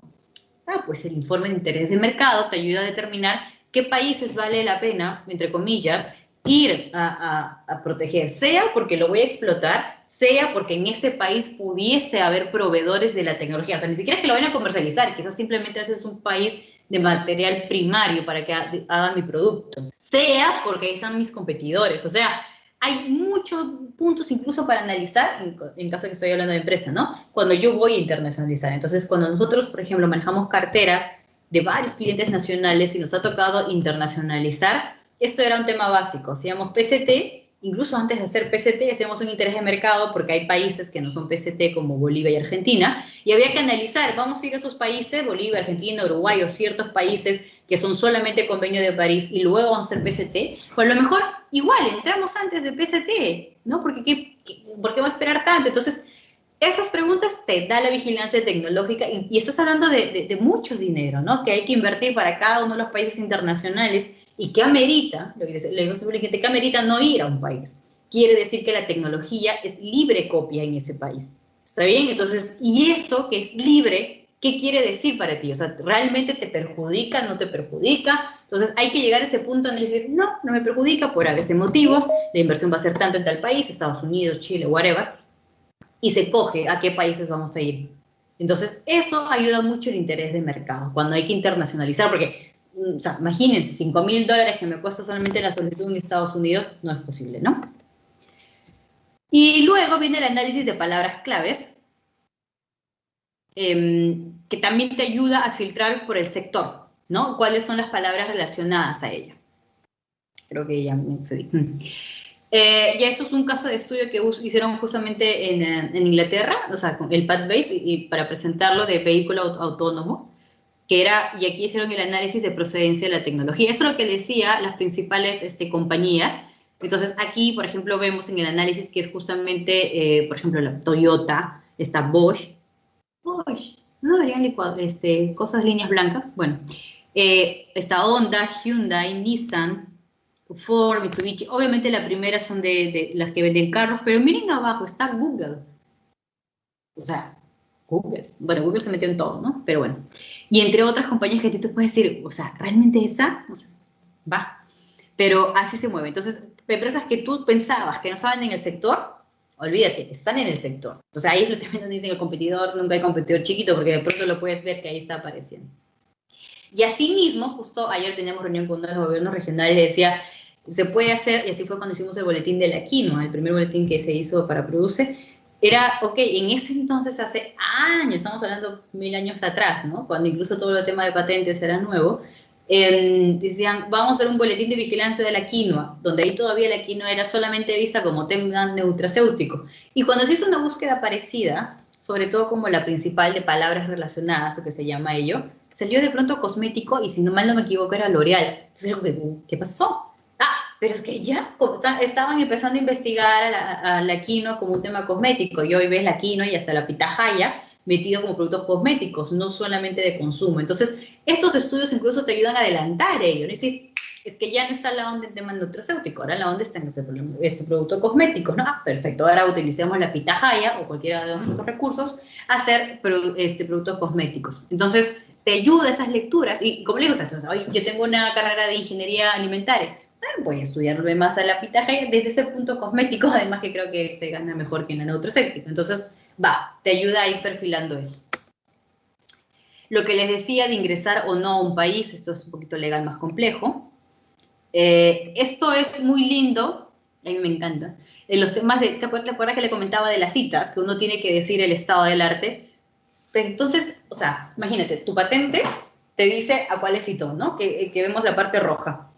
Pues el informe de interés de mercado te ayuda a determinar qué países vale la pena, entre comillas, ir a proteger, sea porque lo voy a explotar, sea porque en ese país pudiese haber proveedores de la tecnología. O sea, ni siquiera es que lo vayan a comercializar, quizás simplemente ese es un país de material primario para que haga mi producto. Sea porque ahí están mis competidores. O sea, hay muchos puntos incluso para analizar, en caso de que estoy hablando de empresa, ¿no? Cuando yo voy a internacionalizar. Entonces, cuando nosotros, por ejemplo, manejamos carteras de varios clientes nacionales y nos ha tocado internacionalizar, esto era un tema básico. Hacíamos PCT, incluso antes de hacer PCT, hacíamos un interés de mercado porque hay países que no son PCT como Bolivia y Argentina, y había que analizar, vamos a ir a esos países, Bolivia, Argentina, Uruguay o ciertos países que son solamente Convenio de París y luego vamos a hacer PCT, pues a lo mejor igual entramos antes de PCT, ¿no? ¿Por qué va a esperar tanto? Entonces, esas preguntas te da la vigilancia tecnológica y estás hablando de mucho dinero, ¿no? Que hay que invertir para cada uno de los países internacionales y que amerita, lo que le digo siempre a la gente, que amerita no ir a un país. Quiere decir que la tecnología es libre copia en ese país. ¿Está bien? Entonces, y eso que es libre, qué quiere decir para ti. O sea, ¿realmente te perjudica, no te perjudica? Entonces hay que llegar a ese punto en el decir, no, no me perjudica por a veces motivos, la inversión va a ser tanto en tal país, Estados Unidos, Chile, whatever, y se coge a qué países vamos a ir. Entonces eso ayuda mucho el interés de mercado, cuando hay que internacionalizar, porque, o sea, imagínense, $5.000 que me cuesta solamente la solicitud en Estados Unidos, no es posible, ¿no? Y luego viene el análisis de palabras claves, que también te ayuda a filtrar por el sector, ¿no? ¿Cuáles son las palabras relacionadas a ella? Creo que ya me excedí. Ya eso es un caso de estudio que hicieron justamente en Inglaterra, o sea, con el PAT-Base, y para presentarlo de vehículo autónomo, que era, y aquí hicieron el análisis de procedencia de la tecnología. Eso es lo que decía las principales compañías. Entonces, aquí, por ejemplo, vemos en el análisis que es justamente, por ejemplo, la Toyota, está Bosch, no deberían licuar, cosas, líneas blancas, bueno, está Honda, Hyundai, Nissan, Ford, Mitsubishi. Obviamente la primera son de las que venden carros, pero miren abajo, está Google. O sea, Google. Bueno, Google se metió en todo, ¿no? Pero bueno. Y entre otras compañías que tú puedes decir, o sea, ¿realmente esa? O sea, va. Pero así se mueve. Entonces, empresas que tú pensabas que no estaban en el sector, olvídate, están en el sector. Entonces ahí es lo que también dicen el competidor, nunca hay competidor chiquito, porque de pronto lo puedes ver que ahí está apareciendo. Y así mismo, justo ayer teníamos reunión con uno de los gobiernos regionales y decía, se puede hacer, y así fue cuando hicimos el boletín de la quinoa, el primer boletín que se hizo para Produce, era, ok, en ese entonces, hace años, estamos hablando 1000 años atrás, ¿no? Cuando incluso todo el tema de patentes era nuevo, decían, vamos a hacer un boletín de vigilancia de la quinoa, donde ahí todavía la quinoa era solamente vista como tema nutracéutico. Y cuando se hizo una búsqueda parecida, sobre todo como la principal de palabras relacionadas, lo que se llama ello, salió de pronto cosmético, y si no mal no me equivoco era L'Oreal. Entonces, ¿qué pasó? Pero es que ya estaban empezando a investigar a la quinoa como un tema cosmético, y hoy ves la quinoa y hasta la pitahaya metido como productos cosméticos, no solamente de consumo. Entonces, estos estudios incluso te ayudan a adelantar ello, ¿no? Es decir, es que ya no está la onda en tema nutracéutico, ahora la onda está en ese producto cosmético, ¿no? Perfecto, ahora utilicemos la pitahaya o cualquiera de nuestros recursos a hacer productos cosméticos. Entonces, te ayuda esas lecturas, y como le digo, entonces, oye, yo tengo una carrera de ingeniería alimentaria, voy a estudiarlo más a la pitahaya desde ese punto cosmético, además que creo que se gana mejor que en la nutracéutica. Entonces, te ayuda a ir perfilando eso. Lo que les decía de ingresar o no a un país, esto es un poquito legal más complejo. Esto es muy lindo, a mí me encanta. En los temas ¿te acuerdas que le comentaba de las citas? Que uno tiene que decir el estado del arte. Entonces, o sea, imagínate, tu patente te dice a cuál citó, ¿no? Que vemos la parte roja.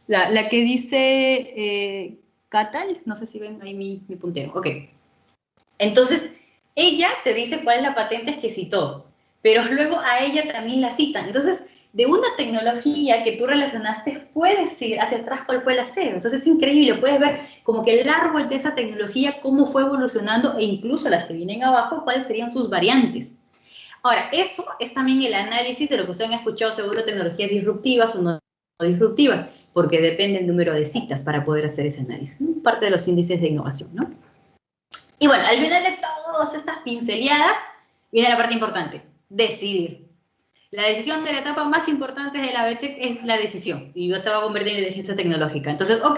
La que dice Catal, no sé si ven ahí mi puntero. Ok. Entonces, ella te dice cuál es la patente que citó, pero luego a ella también la citan. Entonces, de una tecnología que tú relacionaste, puedes ir hacia atrás cuál fue la cero. Entonces, es increíble. Puedes ver como que el árbol de esa tecnología, cómo fue evolucionando, e incluso las que vienen abajo, cuáles serían sus variantes. Ahora, eso es también el análisis de lo que ustedes han escuchado, seguro, tecnologías disruptivas o no disruptivas, porque depende del número de citas para poder hacer ese análisis, ¿no? Parte de los índices de innovación, ¿no? Y bueno, al final de todas estas pinceladas, viene la parte importante, decidir. La decisión de la etapa más importante de la BTEC es la decisión, y se va a convertir en inteligencia tecnológica. Entonces, ok,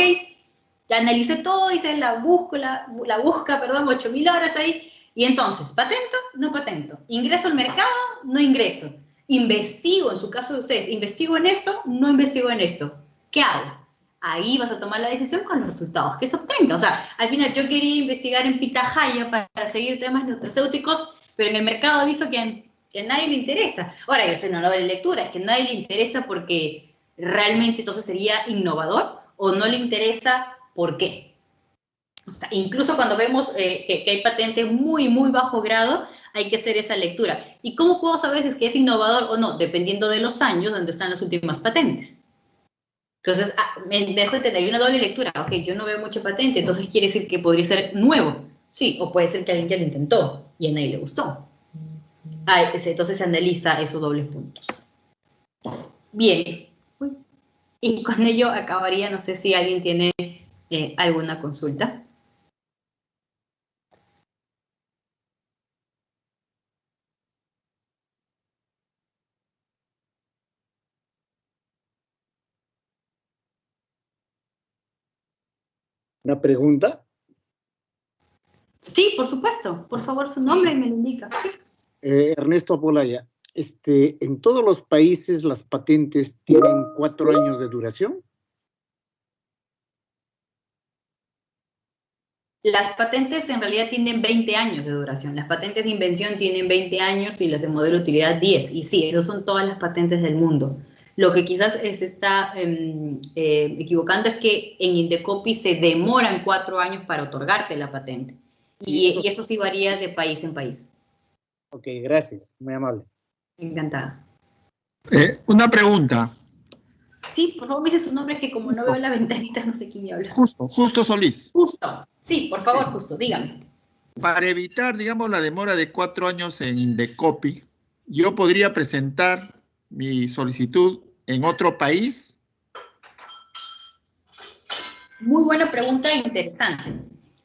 ya analicé todo, hice la busca, 8.000 horas ahí, y entonces, ¿patento? No patento. ¿Ingreso al mercado? No ingreso. ¿Investigo, en su caso de ustedes, investigo en esto? No investigo en esto. ¿Qué hago? Ahí vas a tomar la decisión con los resultados que se obtenga. O sea, al final yo quería investigar en pitahaya para seguir temas nutracéuticos, pero en el mercado he visto que a nadie le interesa. Ahora, yo sé, no doble lectura, es que a nadie le interesa porque realmente entonces sería innovador, o no le interesa por qué. O sea, incluso cuando vemos que hay patentes muy, muy bajo grado, hay que hacer esa lectura. ¿Y cómo puedo saber si es que es innovador o no? Dependiendo de los años donde están las últimas patentes. Entonces, me dejo entender, hay una doble lectura. Ok, yo no veo mucho patente, entonces quiere decir que podría ser nuevo. Sí, o puede ser que alguien ya lo intentó y a nadie le gustó. Entonces se analiza esos dobles puntos. Bien. Y con ello acabaría, no sé si alguien tiene alguna consulta. ¿Una pregunta? Sí, por supuesto. Por favor, su nombre y me lo indica. Ernesto Apolaya. ¿En todos los países las patentes tienen 4 años de duración? Las patentes en realidad tienen 20 años de duración. Las patentes de invención tienen 20 años y las de modelo de utilidad 10. Y sí, esas son todas las patentes del mundo. Lo que quizás se está equivocando es que en Indecopi se demoran 4 años para otorgarte la patente. Y eso sí varía de país en país. Ok, gracias. Muy amable. Encantada. Una pregunta. Sí, por favor, me dice su nombre, que como no veo la ventanita, no sé quién me habla. Justo Solís. Justo. Sí, por favor, Justo, dígame. Para evitar, digamos, la demora de 4 años en Indecopi, ¿yo podría presentar mi solicitud en otro país? Muy buena pregunta e interesante.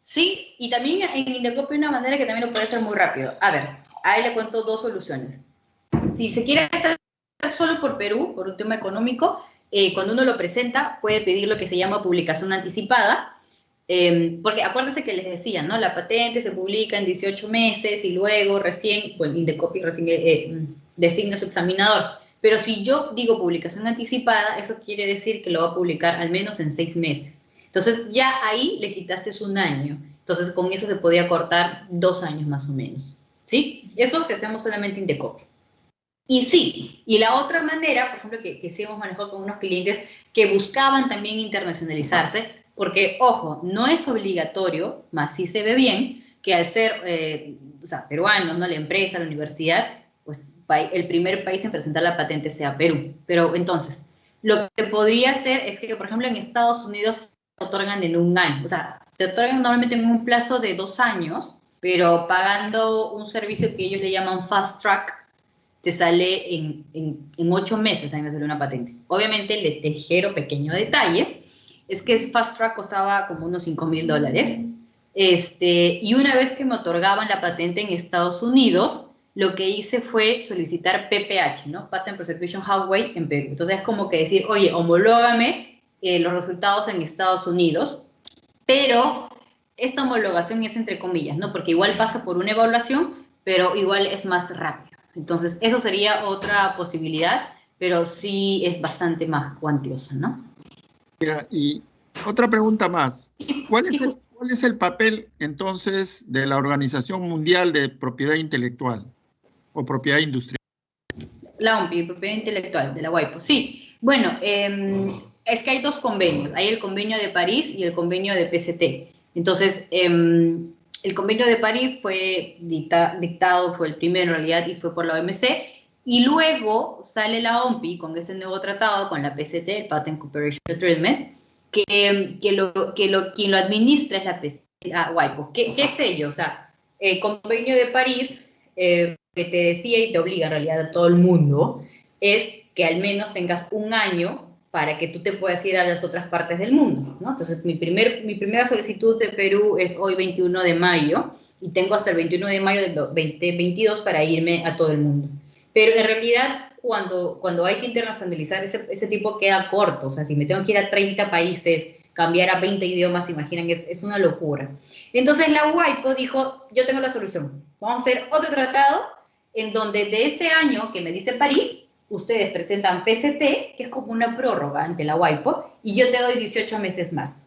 Sí, y también en Indecopi hay una manera que también lo puede hacer muy rápido. A ver, ahí le cuento 2 soluciones. Si se quiere hacer solo por Perú, por un tema económico, cuando uno lo presenta, puede pedir lo que se llama publicación anticipada, porque acuérdense que les decía, ¿no? La patente se publica en 18 meses y luego recién, pues Indecopi recién designa su examinador. Pero si yo digo publicación anticipada, eso quiere decir que lo va a publicar al menos en 6 meses. Entonces ya ahí le quitaste 1 año. Entonces con eso se podía cortar 2 años más o menos. ¿Sí? Eso si hacemos solamente Indecopi. Y sí, y la otra manera, por ejemplo, que sí hemos manejado con unos clientes que buscaban también internacionalizarse, porque, ojo, no es obligatorio, más sí se ve bien, que al ser, peruanos, ¿no? La empresa, la universidad, pues el primer país en presentar la patente sea Perú. Pero entonces, lo que podría hacer es que, por ejemplo, en Estados Unidos te otorgan en 1 año, o sea, te otorgan normalmente en un plazo de 2 años, pero pagando un servicio que ellos le llaman Fast Track, te sale en 8 meses a mí me sale una patente. Obviamente, el ligero pequeño detalle es que Fast Track costaba como unos $5,000. Y una vez que me otorgaban la patente en Estados Unidos, lo que hice fue solicitar PPH, ¿no? Patent Prosecution Halfway en Perú. Entonces es como que decir, oye, homológame los resultados en Estados Unidos, pero esta homologación es entre comillas, ¿no? Porque igual pasa por una evaluación, pero igual es más rápido. Entonces, eso sería otra posibilidad, pero sí es bastante más cuantiosa, ¿no? Y otra pregunta más. ¿Cuál es el papel, entonces, de la Organización Mundial de Propiedad Intelectual o Propiedad Industrial? La OMPI, Propiedad Intelectual, de la WIPO. Sí, bueno, es que hay 2 convenios. Hay el convenio de París y el convenio de PCT. Entonces, el convenio de París fue dictado, fue el primero en realidad, y fue por la OMC, y luego sale la OMPI con ese nuevo tratado, con la PCT, el Patent Cooperation Treatment, quien lo administra es la WIPO. ¿Qué es ello? O sea, el convenio de París, que te decía y te obliga en realidad a todo el mundo, es que al menos tengas 1 año para que tú te puedas ir a las otras partes del mundo, ¿no? Entonces, mi primera solicitud de Perú es hoy 21 de mayo y tengo hasta el 21 de mayo del 2022 para irme a todo el mundo. Pero en realidad, cuando hay que internacionalizar, ese tipo queda corto. O sea, si me tengo que ir a 30 países, cambiar a 20 idiomas, imaginan, es una locura. Entonces, la WIPO dijo, yo tengo la solución. Vamos a hacer otro tratado en donde de ese año que me dice París, ustedes presentan PCT, que es como una prórroga ante la WIPO, y yo te doy 18 meses más.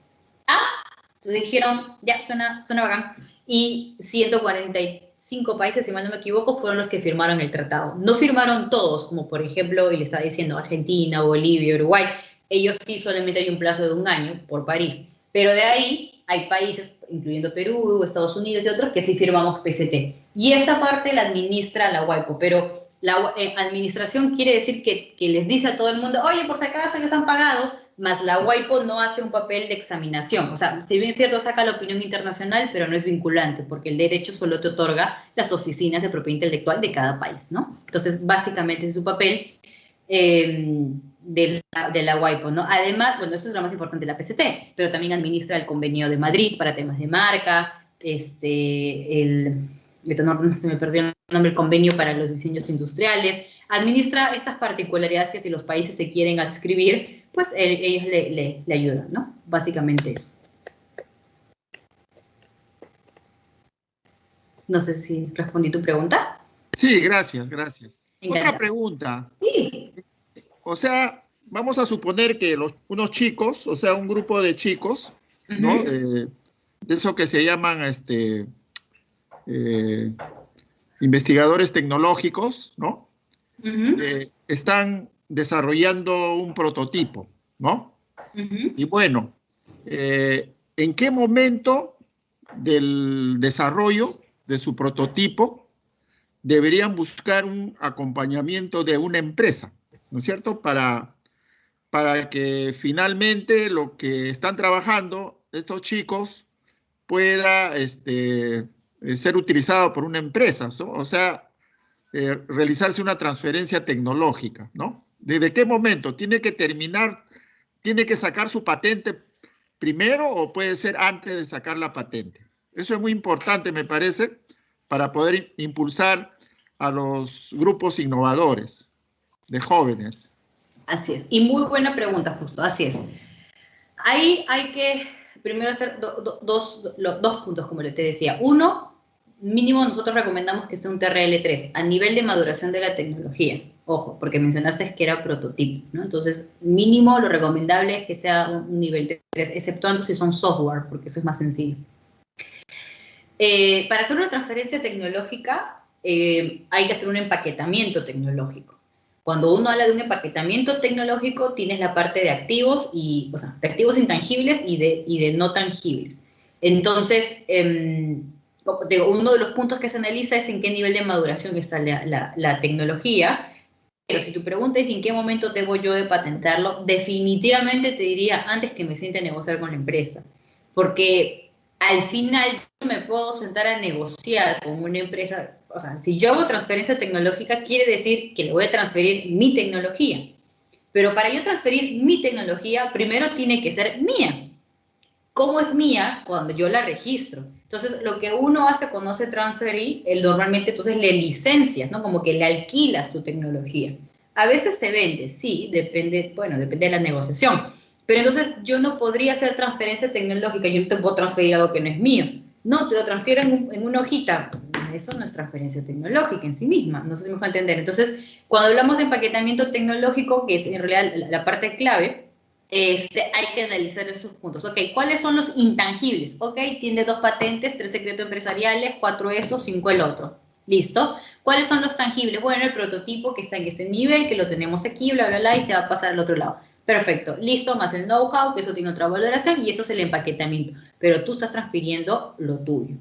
Entonces dijeron, ya, suena bacán. Y 145 países, si mal no me equivoco, fueron los que firmaron el tratado. No firmaron todos, como por ejemplo, y le estaba diciendo Argentina, Bolivia, Uruguay. Ellos sí solamente hay un plazo de 1 año por París. Pero de ahí hay países, incluyendo Perú, Estados Unidos y otros, que sí firmamos PCT. Y esa parte la administra la WIPO, pero la administración quiere decir que les dice a todo el mundo, oye, por si acaso ellos han pagado, más la WIPO no hace un papel de examinación. O sea, si bien es cierto, saca la opinión internacional, pero no es vinculante, porque el derecho solo te otorga las oficinas de propiedad intelectual de cada país, ¿no? Entonces, básicamente es su papel de la WIPO, ¿no? Además, bueno, eso es lo más importante de la PCT, pero también administra el convenio de Madrid para temas de marca, no se me perdió el nombre, el convenio para los diseños industriales, administra estas particularidades que si los países se quieren adscribir, pues ellos le ayudan, ¿no? Básicamente eso. No sé si respondí tu pregunta. Sí, gracias. Encanta. Otra pregunta. Sí. O sea, vamos a suponer que unos chicos, o sea, un grupo de chicos, ¿no? De eso que se llaman investigadores tecnológicos, ¿no? Están desarrollando un prototipo, ¿no? Y bueno, ¿en qué momento del desarrollo de su prototipo deberían buscar un acompañamiento de una empresa, ¿no es cierto? Para que finalmente lo que están trabajando estos chicos pueda ser utilizado por una empresa, ¿no? O sea, realizarse una transferencia tecnológica, ¿no? ¿Desde qué momento? ¿Tiene que sacar su patente primero o puede ser antes de sacar la patente? Eso es muy importante, me parece, para poder impulsar a los grupos innovadores de jóvenes. Así es. Y muy buena pregunta, justo. Así es. Ahí hay que primero hacer dos puntos, como te decía. Uno, mínimo nosotros recomendamos que sea un TRL3 a nivel de maduración de la tecnología. Ojo, porque mencionaste que era prototipo, ¿no? Entonces, mínimo lo recomendable es que sea un nivel 3, exceptuando si son software, porque eso es más sencillo. Para hacer una transferencia tecnológica hay que hacer un empaquetamiento tecnológico. Cuando uno habla de un empaquetamiento tecnológico, tienes la parte de activos, o sea, de activos intangibles y de no tangibles. Entonces, como digo, uno de los puntos que se analiza es en qué nivel de maduración está la tecnología. Pero si tu pregunta es en qué momento debo yo de patentarlo, definitivamente te diría antes que me siente a negociar con la empresa. Porque al final yo me puedo sentar a negociar con una empresa. O sea, si yo hago transferencia tecnológica, quiere decir que le voy a transferir mi tecnología. Pero para yo transferir mi tecnología, primero tiene que ser mía. ¿Cómo es mía? Cuando yo la registro. Entonces, lo que uno hace cuando hace transferir, normalmente entonces le licencias, ¿no? Como que le alquilas tu tecnología. A veces se vende, sí, depende de la negociación. Pero entonces yo no podría hacer transferencia tecnológica, yo no te puedo transferir algo que no es mío. No, te lo transfiero en una hojita. Eso no es transferencia tecnológica en sí misma, no sé si me va a entender. Entonces, cuando hablamos de empaquetamiento tecnológico, que es en realidad la parte clave, hay que analizar esos puntos. Ok, ¿cuáles son los intangibles? Ok, tiene 2 patentes, 3 secretos empresariales, 4 eso, 5 el otro. ¿Listo? ¿Cuáles son los tangibles? Bueno, el prototipo que está en este nivel, que lo tenemos aquí, bla, bla, bla, y se va a pasar al otro lado. Perfecto, listo, más el know-how, que eso tiene otra valoración, y eso es el empaquetamiento. Pero tú estás transfiriendo lo tuyo.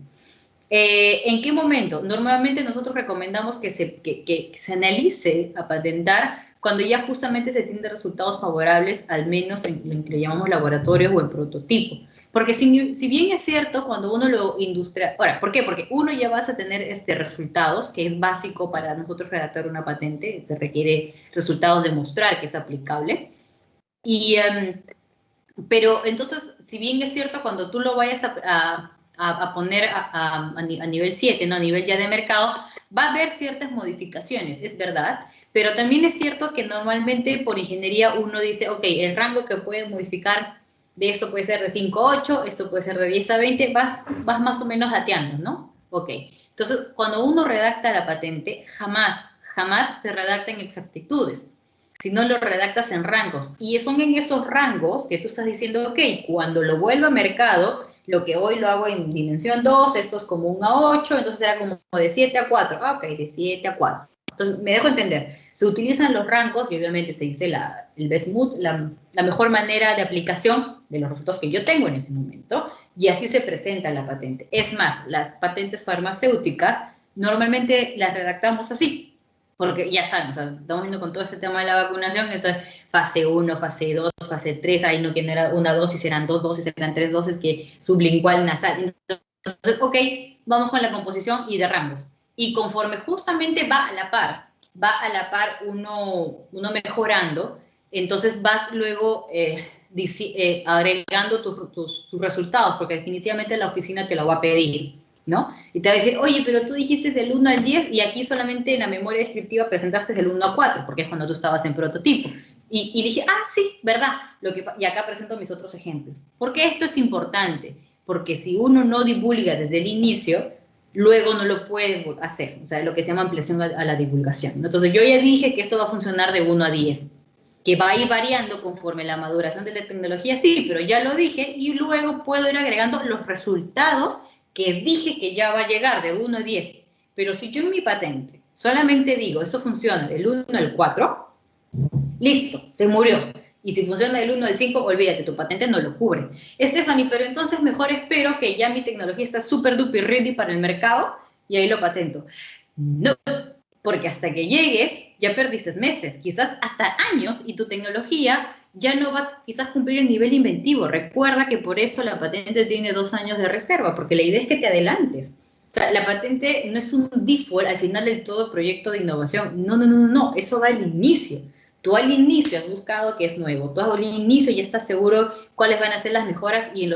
¿En qué momento? Normalmente nosotros recomendamos que se analice a patentar cuando ya justamente se tienen resultados favorables, al menos en lo que le llamamos laboratorio o en prototipo. Porque si bien es cierto, cuando uno lo industria... Ahora, ¿por qué? Porque uno ya vas a tener resultados, que es básico para nosotros redactar una patente, se requiere resultados de mostrar que es aplicable. Pero entonces, si bien es cierto, cuando tú lo vayas a poner a nivel 7, ¿no? A nivel ya de mercado, va a haber ciertas modificaciones, es verdad, pero también es cierto que normalmente por ingeniería uno dice, ok, el rango que puede modificar de esto puede ser de 5 a 8, esto puede ser de 10 a 20, vas más o menos dateando, ¿no? Ok, entonces cuando uno redacta la patente, jamás se redactan exactitudes, sino lo redactas en rangos, y son en esos rangos que tú estás diciendo, ok, cuando lo vuelva a mercado, lo que hoy lo hago en dimensión 2, esto es como 1 a 8, entonces era como de 7 a 4. Ah, ok, de 7 a 4. Entonces, me dejo entender. Se utilizan los rangos y obviamente se dice el best mood, la mejor manera de aplicación de los resultados que yo tengo en ese momento, y así se presenta la patente. Es más, las patentes farmacéuticas normalmente las redactamos así, porque ya saben, o sea, estamos viendo con todo este tema de la vacunación, esa fase 1, fase 2, fase 3, ahí no que no era una dosis, eran 2 dosis, eran 3 dosis, que sublingual, nasal. Entonces, ok, vamos con la composición y de rangos. Y conforme justamente va a la par uno mejorando, entonces vas luego agregando tus resultados, porque definitivamente la oficina te lo va a pedir, ¿no? Y te va a decir, oye, pero tú dijiste del 1 al 10 y aquí solamente en la memoria descriptiva presentaste del 1 a 4, porque es cuando tú estabas en prototipo. Y dije, sí, ¿verdad? Y acá presento mis otros ejemplos. ¿Por qué esto es importante? Porque si uno no divulga desde el inicio, luego no lo puedes hacer, o sea, lo que se llama ampliación a la divulgación. Entonces, yo ya dije que esto va a funcionar de 1 a 10, que va a ir variando conforme la maduración de la tecnología, sí, pero ya lo dije, y luego puedo ir agregando los resultados que dije que ya va a llegar de 1 a 10. Pero si yo en mi patente solamente digo, esto funciona del 1 al 4, listo, se murió. Y si funciona del 1 al 5, olvídate, tu patente no lo cubre. Stephanie, pero entonces mejor espero que ya mi tecnología está súper duper ready para el mercado y ahí lo patento. No, porque hasta que llegues ya perdiste meses, quizás hasta años, y tu tecnología ya no va a quizás cumplir el nivel inventivo. Recuerda que por eso la patente tiene 2 años de reserva, porque la idea es que te adelantes. O sea, la patente no es un default al final del todo proyecto de innovación. No, eso va al inicio. Tú al inicio has buscado qué es nuevo, tú al inicio ya estás seguro cuáles van a ser las mejoras y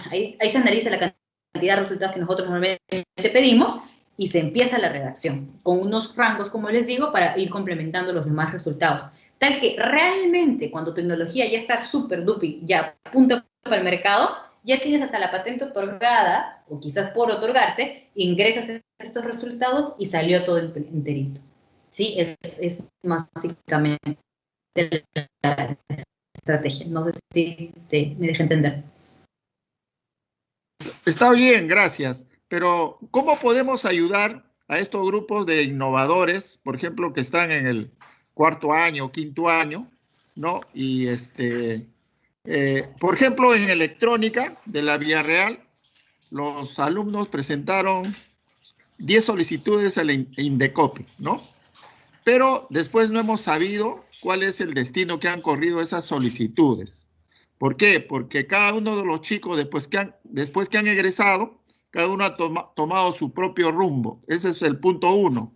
ahí se analiza la cantidad de resultados que nosotros normalmente pedimos y se empieza la redacción con unos rangos, como les digo, para ir complementando los demás resultados. Tal que realmente cuando tu tecnología ya está súper dupi, ya apunta para el mercado, ya tienes hasta la patente otorgada, o quizás por otorgarse, ingresas estos resultados y salió todo enterito. Sí, es básicamente la estrategia. No sé si me deja entender. Está bien, gracias. Pero, ¿cómo podemos ayudar a estos grupos de innovadores, por ejemplo, que están en el 4º año, 5º año, ¿no? Y por ejemplo, en electrónica de la Villarreal, los alumnos presentaron 10 solicitudes al Indecopi, ¿no? Pero después no hemos sabido cuál es el destino que han corrido esas solicitudes. ¿Por qué? Porque cada uno de los chicos, después que han egresado, cada uno ha tomado su propio rumbo. Ese es el punto 1.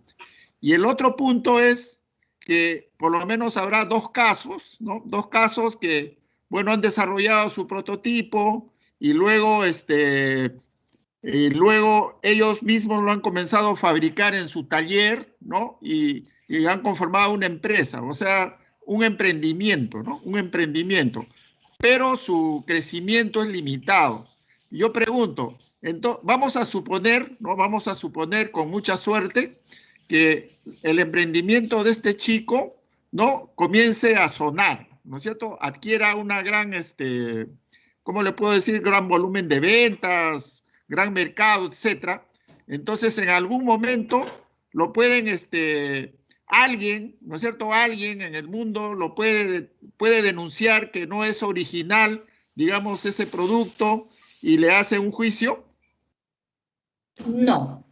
Y el otro punto es que por lo menos habrá 2 casos, ¿no? 2 casos que, bueno, han desarrollado su prototipo y luego, ellos mismos lo han comenzado a fabricar en su taller, ¿no? Y han conformado una empresa, o sea, un emprendimiento, ¿no? Un emprendimiento. Pero su crecimiento es limitado. Yo pregunto, entonces, vamos a suponer, ¿no? Vamos a suponer con mucha suerte que el emprendimiento de este chico, ¿no? Comience a sonar, ¿no es cierto? Adquiera una gran, ¿cómo le puedo decir? Gran volumen de ventas, gran mercado, etcétera. Entonces, en algún momento lo pueden, alguien, ¿no es cierto? Alguien en el mundo lo puede denunciar que no es original, digamos, ese producto y le hace un juicio. No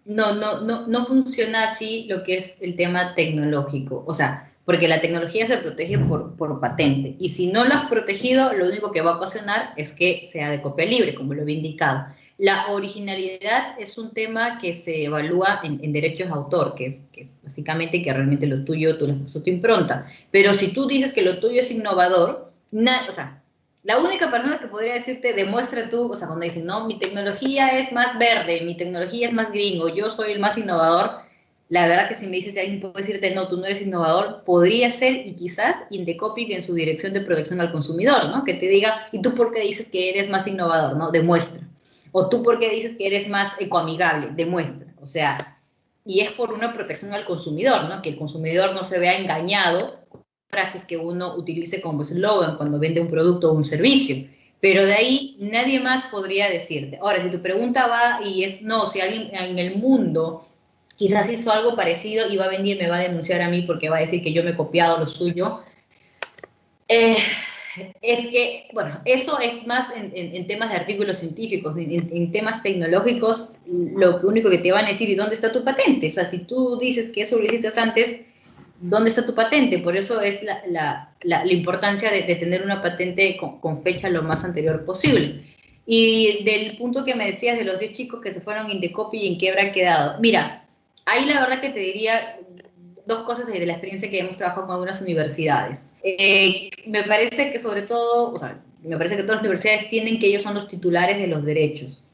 funciona así lo que es el tema tecnológico. O sea, porque la tecnología se protege por patente. Y si no lo has protegido, lo único que va a ocasionar es que sea de copia libre, como lo había indicado. La originalidad es un tema que se evalúa en derechos de autor, que es básicamente que realmente lo tuyo, tú le has puesto tu impronta. Pero si tú dices que lo tuyo es innovador, o sea, la única persona que podría decirte, demuestra tú, o sea, cuando dicen, no, mi tecnología es más verde, mi tecnología es más gringo, yo soy el más innovador, la verdad que si me dices, si alguien puede decirte, no, tú no eres innovador, podría ser, y quizás Indecopi en su dirección de protección al consumidor, ¿no? Que te diga, ¿y tú por qué dices que eres más innovador? ¿No? Demuestra. O tú por qué dices que eres más ecoamigable, demuestra. O sea, y es por una protección al consumidor, ¿no? Que el consumidor no se vea engañado con frases que uno utilice como eslogan cuando vende un producto o un servicio. Pero de ahí nadie más podría decirte. Ahora, si tu pregunta va y es, no, si alguien en el mundo quizás hizo algo parecido y va a venir, me va a denunciar a mí porque va a decir que yo me he copiado lo suyo, es que, bueno, eso es más en temas de artículos científicos, en temas tecnológicos, lo único que te van a decir, ¿y dónde está tu patente? O sea, si tú dices que eso lo hiciste antes, ¿dónde está tu patente? Por eso es la importancia de tener una patente con fecha lo más anterior posible. Y del punto que me decías de los 10 chicos que se fueron a Indecopi y en qué habrá quedado. Mira, ahí la verdad que te diría 2 cosas de la experiencia que hemos trabajado con algunas universidades. Me parece que sobre todo, o sea, me parece que todas las universidades tienen que ellos son los titulares de los derechos.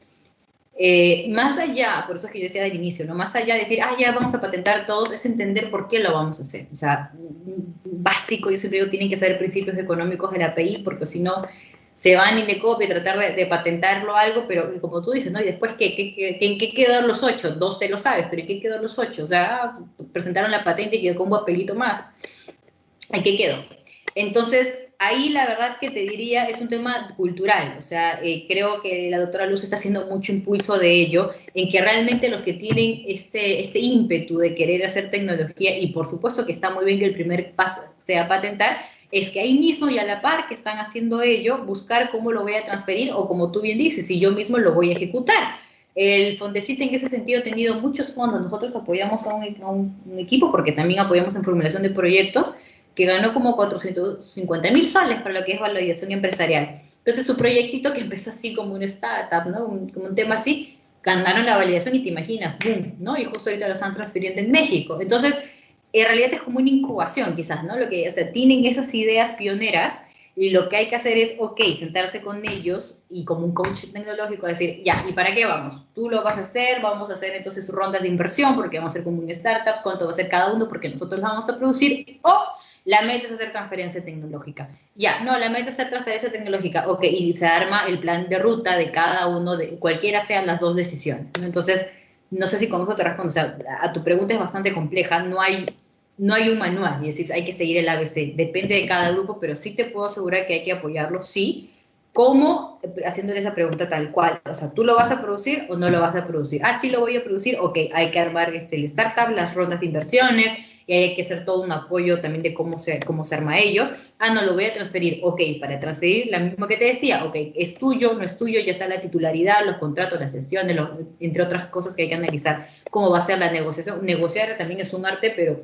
Más allá, por eso es que yo decía del inicio, ¿no? Más allá de decir, ya vamos a patentar todos, es entender por qué lo vamos a hacer. O sea, básico, yo siempre digo, tienen que saber principios económicos de la API, porque si no, se van a Indecopi a tratar de patentarlo algo, pero como tú dices, ¿no? Y después, ¿en qué quedaron los 8? 2 te lo sabes, pero ¿en qué quedaron los 8? O sea, presentaron la patente y quedó con un papelito más. ¿En qué quedó? Entonces, ahí la verdad que te diría es un tema cultural, o sea, creo que la doctora Luz está haciendo mucho impulso de ello, en que realmente los que tienen ese ímpetu de querer hacer tecnología, y por supuesto que está muy bien que el primer paso sea patentar, es que ahí mismo y a la par que están haciendo ello, buscar cómo lo voy a transferir o como tú bien dices, si yo mismo lo voy a ejecutar. El Fondecite en ese sentido ha tenido muchos fondos, nosotros apoyamos a un equipo porque también apoyamos en formulación de proyectos, que ganó como 450.000 soles para lo que es validación empresarial. Entonces su proyectito que empezó así como una startup, ¿no? Como un tema así, ganaron la validación y te imaginas, boom, ¿no? Y justo ahorita lo están transfiriendo en México. Entonces, en realidad es como una incubación quizás, ¿no? O sea, tienen esas ideas pioneras y lo que hay que hacer es, ok, sentarse con ellos y como un coach tecnológico decir, ya, ¿y para qué vamos? Tú lo vas a hacer, vamos a hacer entonces rondas de inversión porque vamos a hacer como un startup, cuánto va a ser cada uno porque nosotros lo vamos a producir, o la meta es hacer transferencia tecnológica. Ya, no, la meta es hacer transferencia tecnológica, ok, y se arma el plan de ruta de cada uno, de cualquiera sean las dos decisiones, ¿no? Entonces, no sé si con eso te respondo, o sea, a tu pregunta es bastante compleja, no hay un manual, es decir, hay que seguir el ABC, depende de cada grupo, pero sí te puedo asegurar que hay que apoyarlo, sí. ¿Cómo? Haciéndole esa pregunta tal cual, o sea, ¿tú lo vas a producir o no lo vas a producir? Ah, sí lo voy a producir, ok, hay que armar el startup, las rondas de inversiones, y hay que hacer todo un apoyo también de cómo se arma ello. Ah, no, lo voy a transferir, ok, para transferir, la misma que te decía, ok, es tuyo, no es tuyo, ya está la titularidad, los contratos, las sesiones, entre otras cosas que hay que analizar, cómo va a ser la negociación. Negociar también es un arte, pero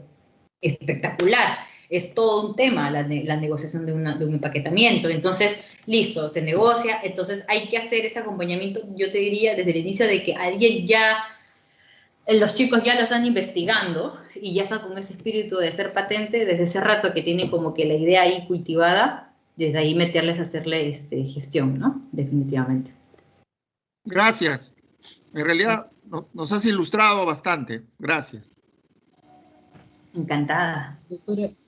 espectacular, es todo un tema la negociación de un empaquetamiento. Entonces, listo, se negocia, entonces hay que hacer ese acompañamiento, yo te diría desde el inicio de que alguien ya, los chicos ya lo están investigando y ya están con ese espíritu de ser patente desde ese rato que tienen como que la idea ahí cultivada, desde ahí meterles a hacerle gestión, ¿no? Definitivamente. Gracias. En realidad nos has ilustrado bastante. Gracias. Encantada.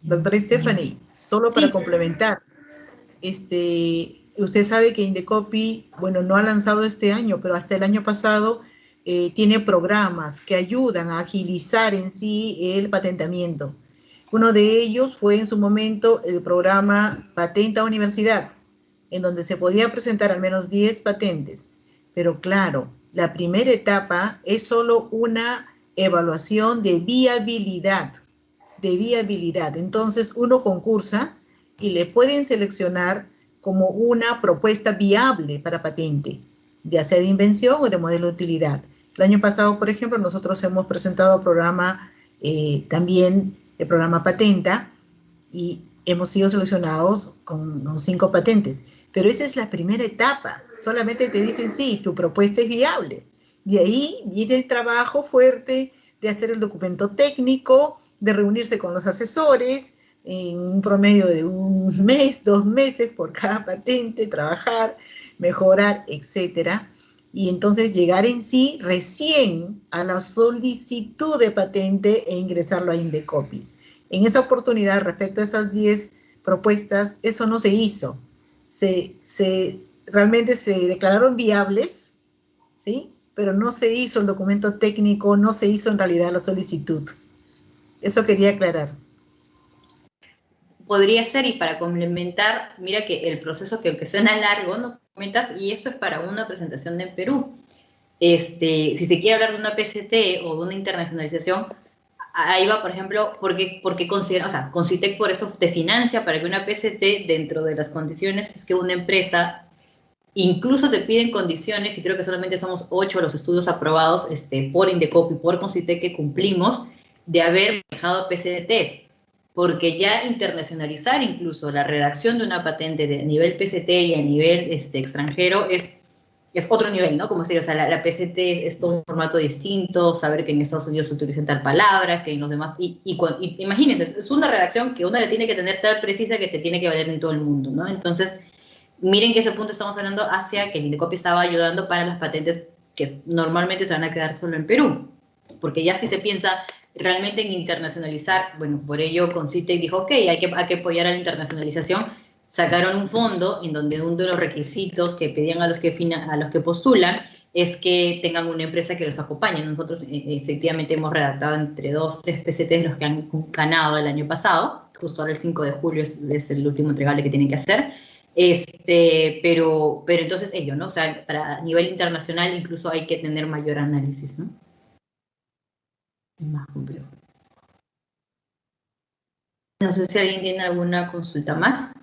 Doctora Stephanie, solo para complementar, usted sabe que Indecopi, bueno, no ha lanzado este año, pero hasta el año pasado tiene programas que ayudan a agilizar en sí el patentamiento. Uno de ellos fue en su momento el programa Patenta Universidad, en donde se podía presentar al menos 10 patentes. Pero claro, la primera etapa es solo una evaluación de viabilidad. Entonces uno concursa y le pueden seleccionar como una propuesta viable para patente, ya sea de invención o de modelo de utilidad. El año pasado, por ejemplo, nosotros hemos presentado también el programa Patenta y hemos sido seleccionados con 5 patentes. Pero esa es la primera etapa, solamente te dicen sí, tu propuesta es viable. De ahí viene el trabajo fuerte de hacer el documento técnico, de reunirse con los asesores, en un promedio de 1 mes, 2 meses por cada patente, trabajar, mejorar, etcétera. Y entonces llegar en sí recién a la solicitud de patente e ingresarlo a Indecopi. En esa oportunidad, respecto a esas 10 propuestas, eso no se hizo. Realmente se declararon viables, ¿sí? Pero no se hizo el documento técnico, no se hizo en realidad la solicitud. Eso quería aclarar. Podría ser, y para complementar, mira que el proceso que aunque suena largo, no comentas, y eso es para una presentación en Perú. Si se quiere hablar de una PCT o de una internacionalización, ahí va, por ejemplo, porque considera, o sea, Concitec por eso te financia para que una PCT, dentro de las condiciones, es que una empresa, incluso te piden condiciones, y creo que solamente somos 8 los estudios aprobados por Indecopi, por Concitec, que cumplimos, de haber manejado PCTs, porque ya internacionalizar incluso la redacción de una patente de nivel PCT y a nivel extranjero es otro nivel, ¿no? Como si, o sea, la PCT es todo un formato distinto, saber que en Estados Unidos se utilizan tal palabras, que en los demás, y imagínense, es una redacción que uno le tiene que tener tan precisa que te tiene que valer en todo el mundo, ¿no? Entonces, miren que ese punto estamos hablando hacia que el Indecopi estaba ayudando para las patentes que normalmente se van a quedar solo en Perú, porque ya si se piensa realmente en internacionalizar, bueno, por ello Concitec dijo, ok, hay que apoyar a la internacionalización. sacaron un fondo en donde uno de los requisitos que pedían a los que postulan es que tengan una empresa que los acompañe. Nosotros efectivamente hemos redactado entre 2, 3 PCTs los que han ganado el año pasado, justo ahora el 5 de julio es el último entregable que tienen que hacer. Pero entonces ello, ¿no? O sea, a nivel internacional incluso hay que tener mayor análisis, ¿no? Es más complejo. No sé si alguien tiene alguna consulta más.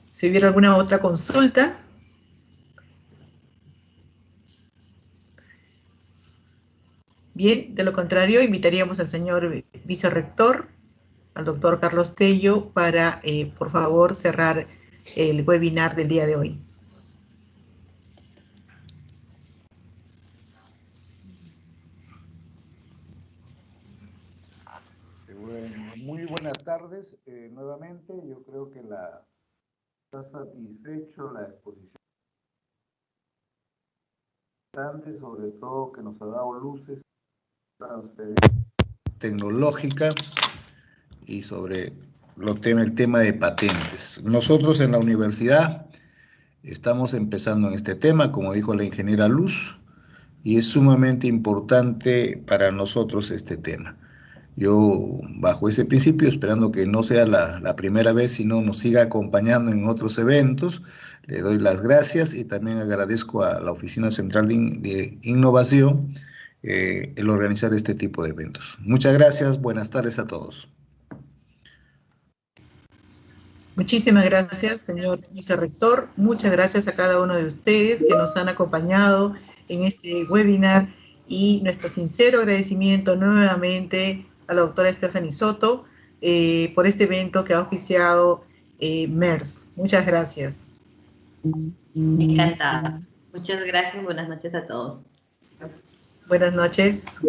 Si hubiera alguna otra consulta. Bien, de lo contrario, invitaríamos al señor vicerrector, al doctor Carlos Tello, para, por favor, cerrar el webinar del día de hoy. Bueno, muy buenas tardes nuevamente. Yo creo que está satisfecho la exposición, sobre todo que nos ha dado luces tecnológica y sobre el tema de patentes. Nosotros en la universidad estamos empezando en este tema, como dijo la ingeniera Luz, y es sumamente importante para nosotros este tema. Yo, bajo ese principio, esperando que no sea la primera vez, sino nos siga acompañando en otros eventos, le doy las gracias y también agradezco a la Oficina Central de Innovación el organizar este tipo de eventos. Muchas gracias, buenas tardes a todos. Muchísimas gracias, señor vicerrector. Muchas gracias a cada uno de ustedes que nos han acompañado en este webinar y nuestro sincero agradecimiento nuevamente a la doctora Stephanie Soto por este evento que ha auspiciado MERS. Muchas gracias. Encantada. Muchas gracias. Buenas noches a todos. Buenas noches.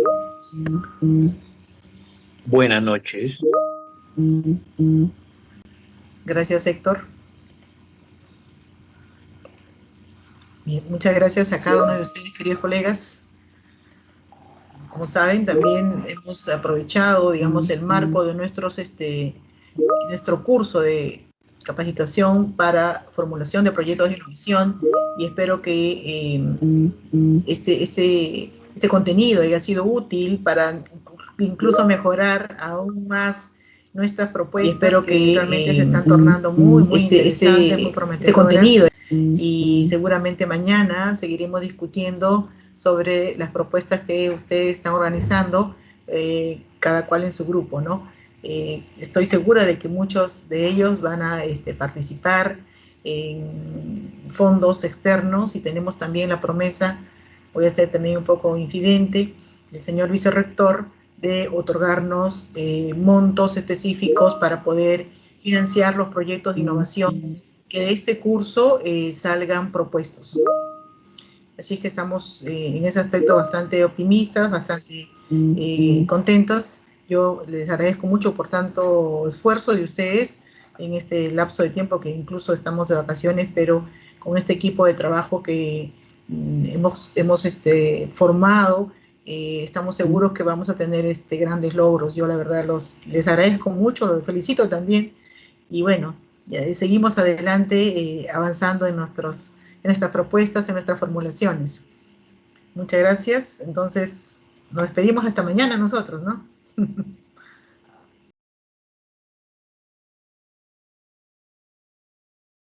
Buenas noches. Gracias, Héctor. Bien, muchas gracias a cada uno de ustedes, queridos colegas. Como saben, también hemos aprovechado, digamos, el marco de nuestro curso de capacitación para formulación de proyectos de innovación, y espero que este contenido haya sido útil para incluso mejorar aún más nuestras propuestas. Y espero que realmente se están tornando muy interesantes, muy prometedoras. Este contenido. Y seguramente mañana seguiremos discutiendo sobre las propuestas que ustedes están organizando, cada cual en su grupo, ¿no? Estoy segura de que muchos de ellos van a participar en fondos externos, y tenemos también la promesa, voy a ser también un poco infidente, del señor vicerrector, de otorgarnos montos específicos para poder financiar los proyectos de innovación que de este curso salgan propuestos. Así es que estamos en ese aspecto bastante optimistas, bastante contentos. Yo les agradezco mucho por tanto esfuerzo de ustedes en este lapso de tiempo que incluso estamos de vacaciones, pero con este equipo de trabajo que hemos formado, estamos seguros que vamos a tener grandes logros. Yo la verdad les agradezco mucho, los felicito también, y bueno, seguimos adelante avanzando en nuestras propuestas, en nuestras formulaciones. Muchas gracias. Entonces, nos despedimos hasta mañana nosotros, ¿no?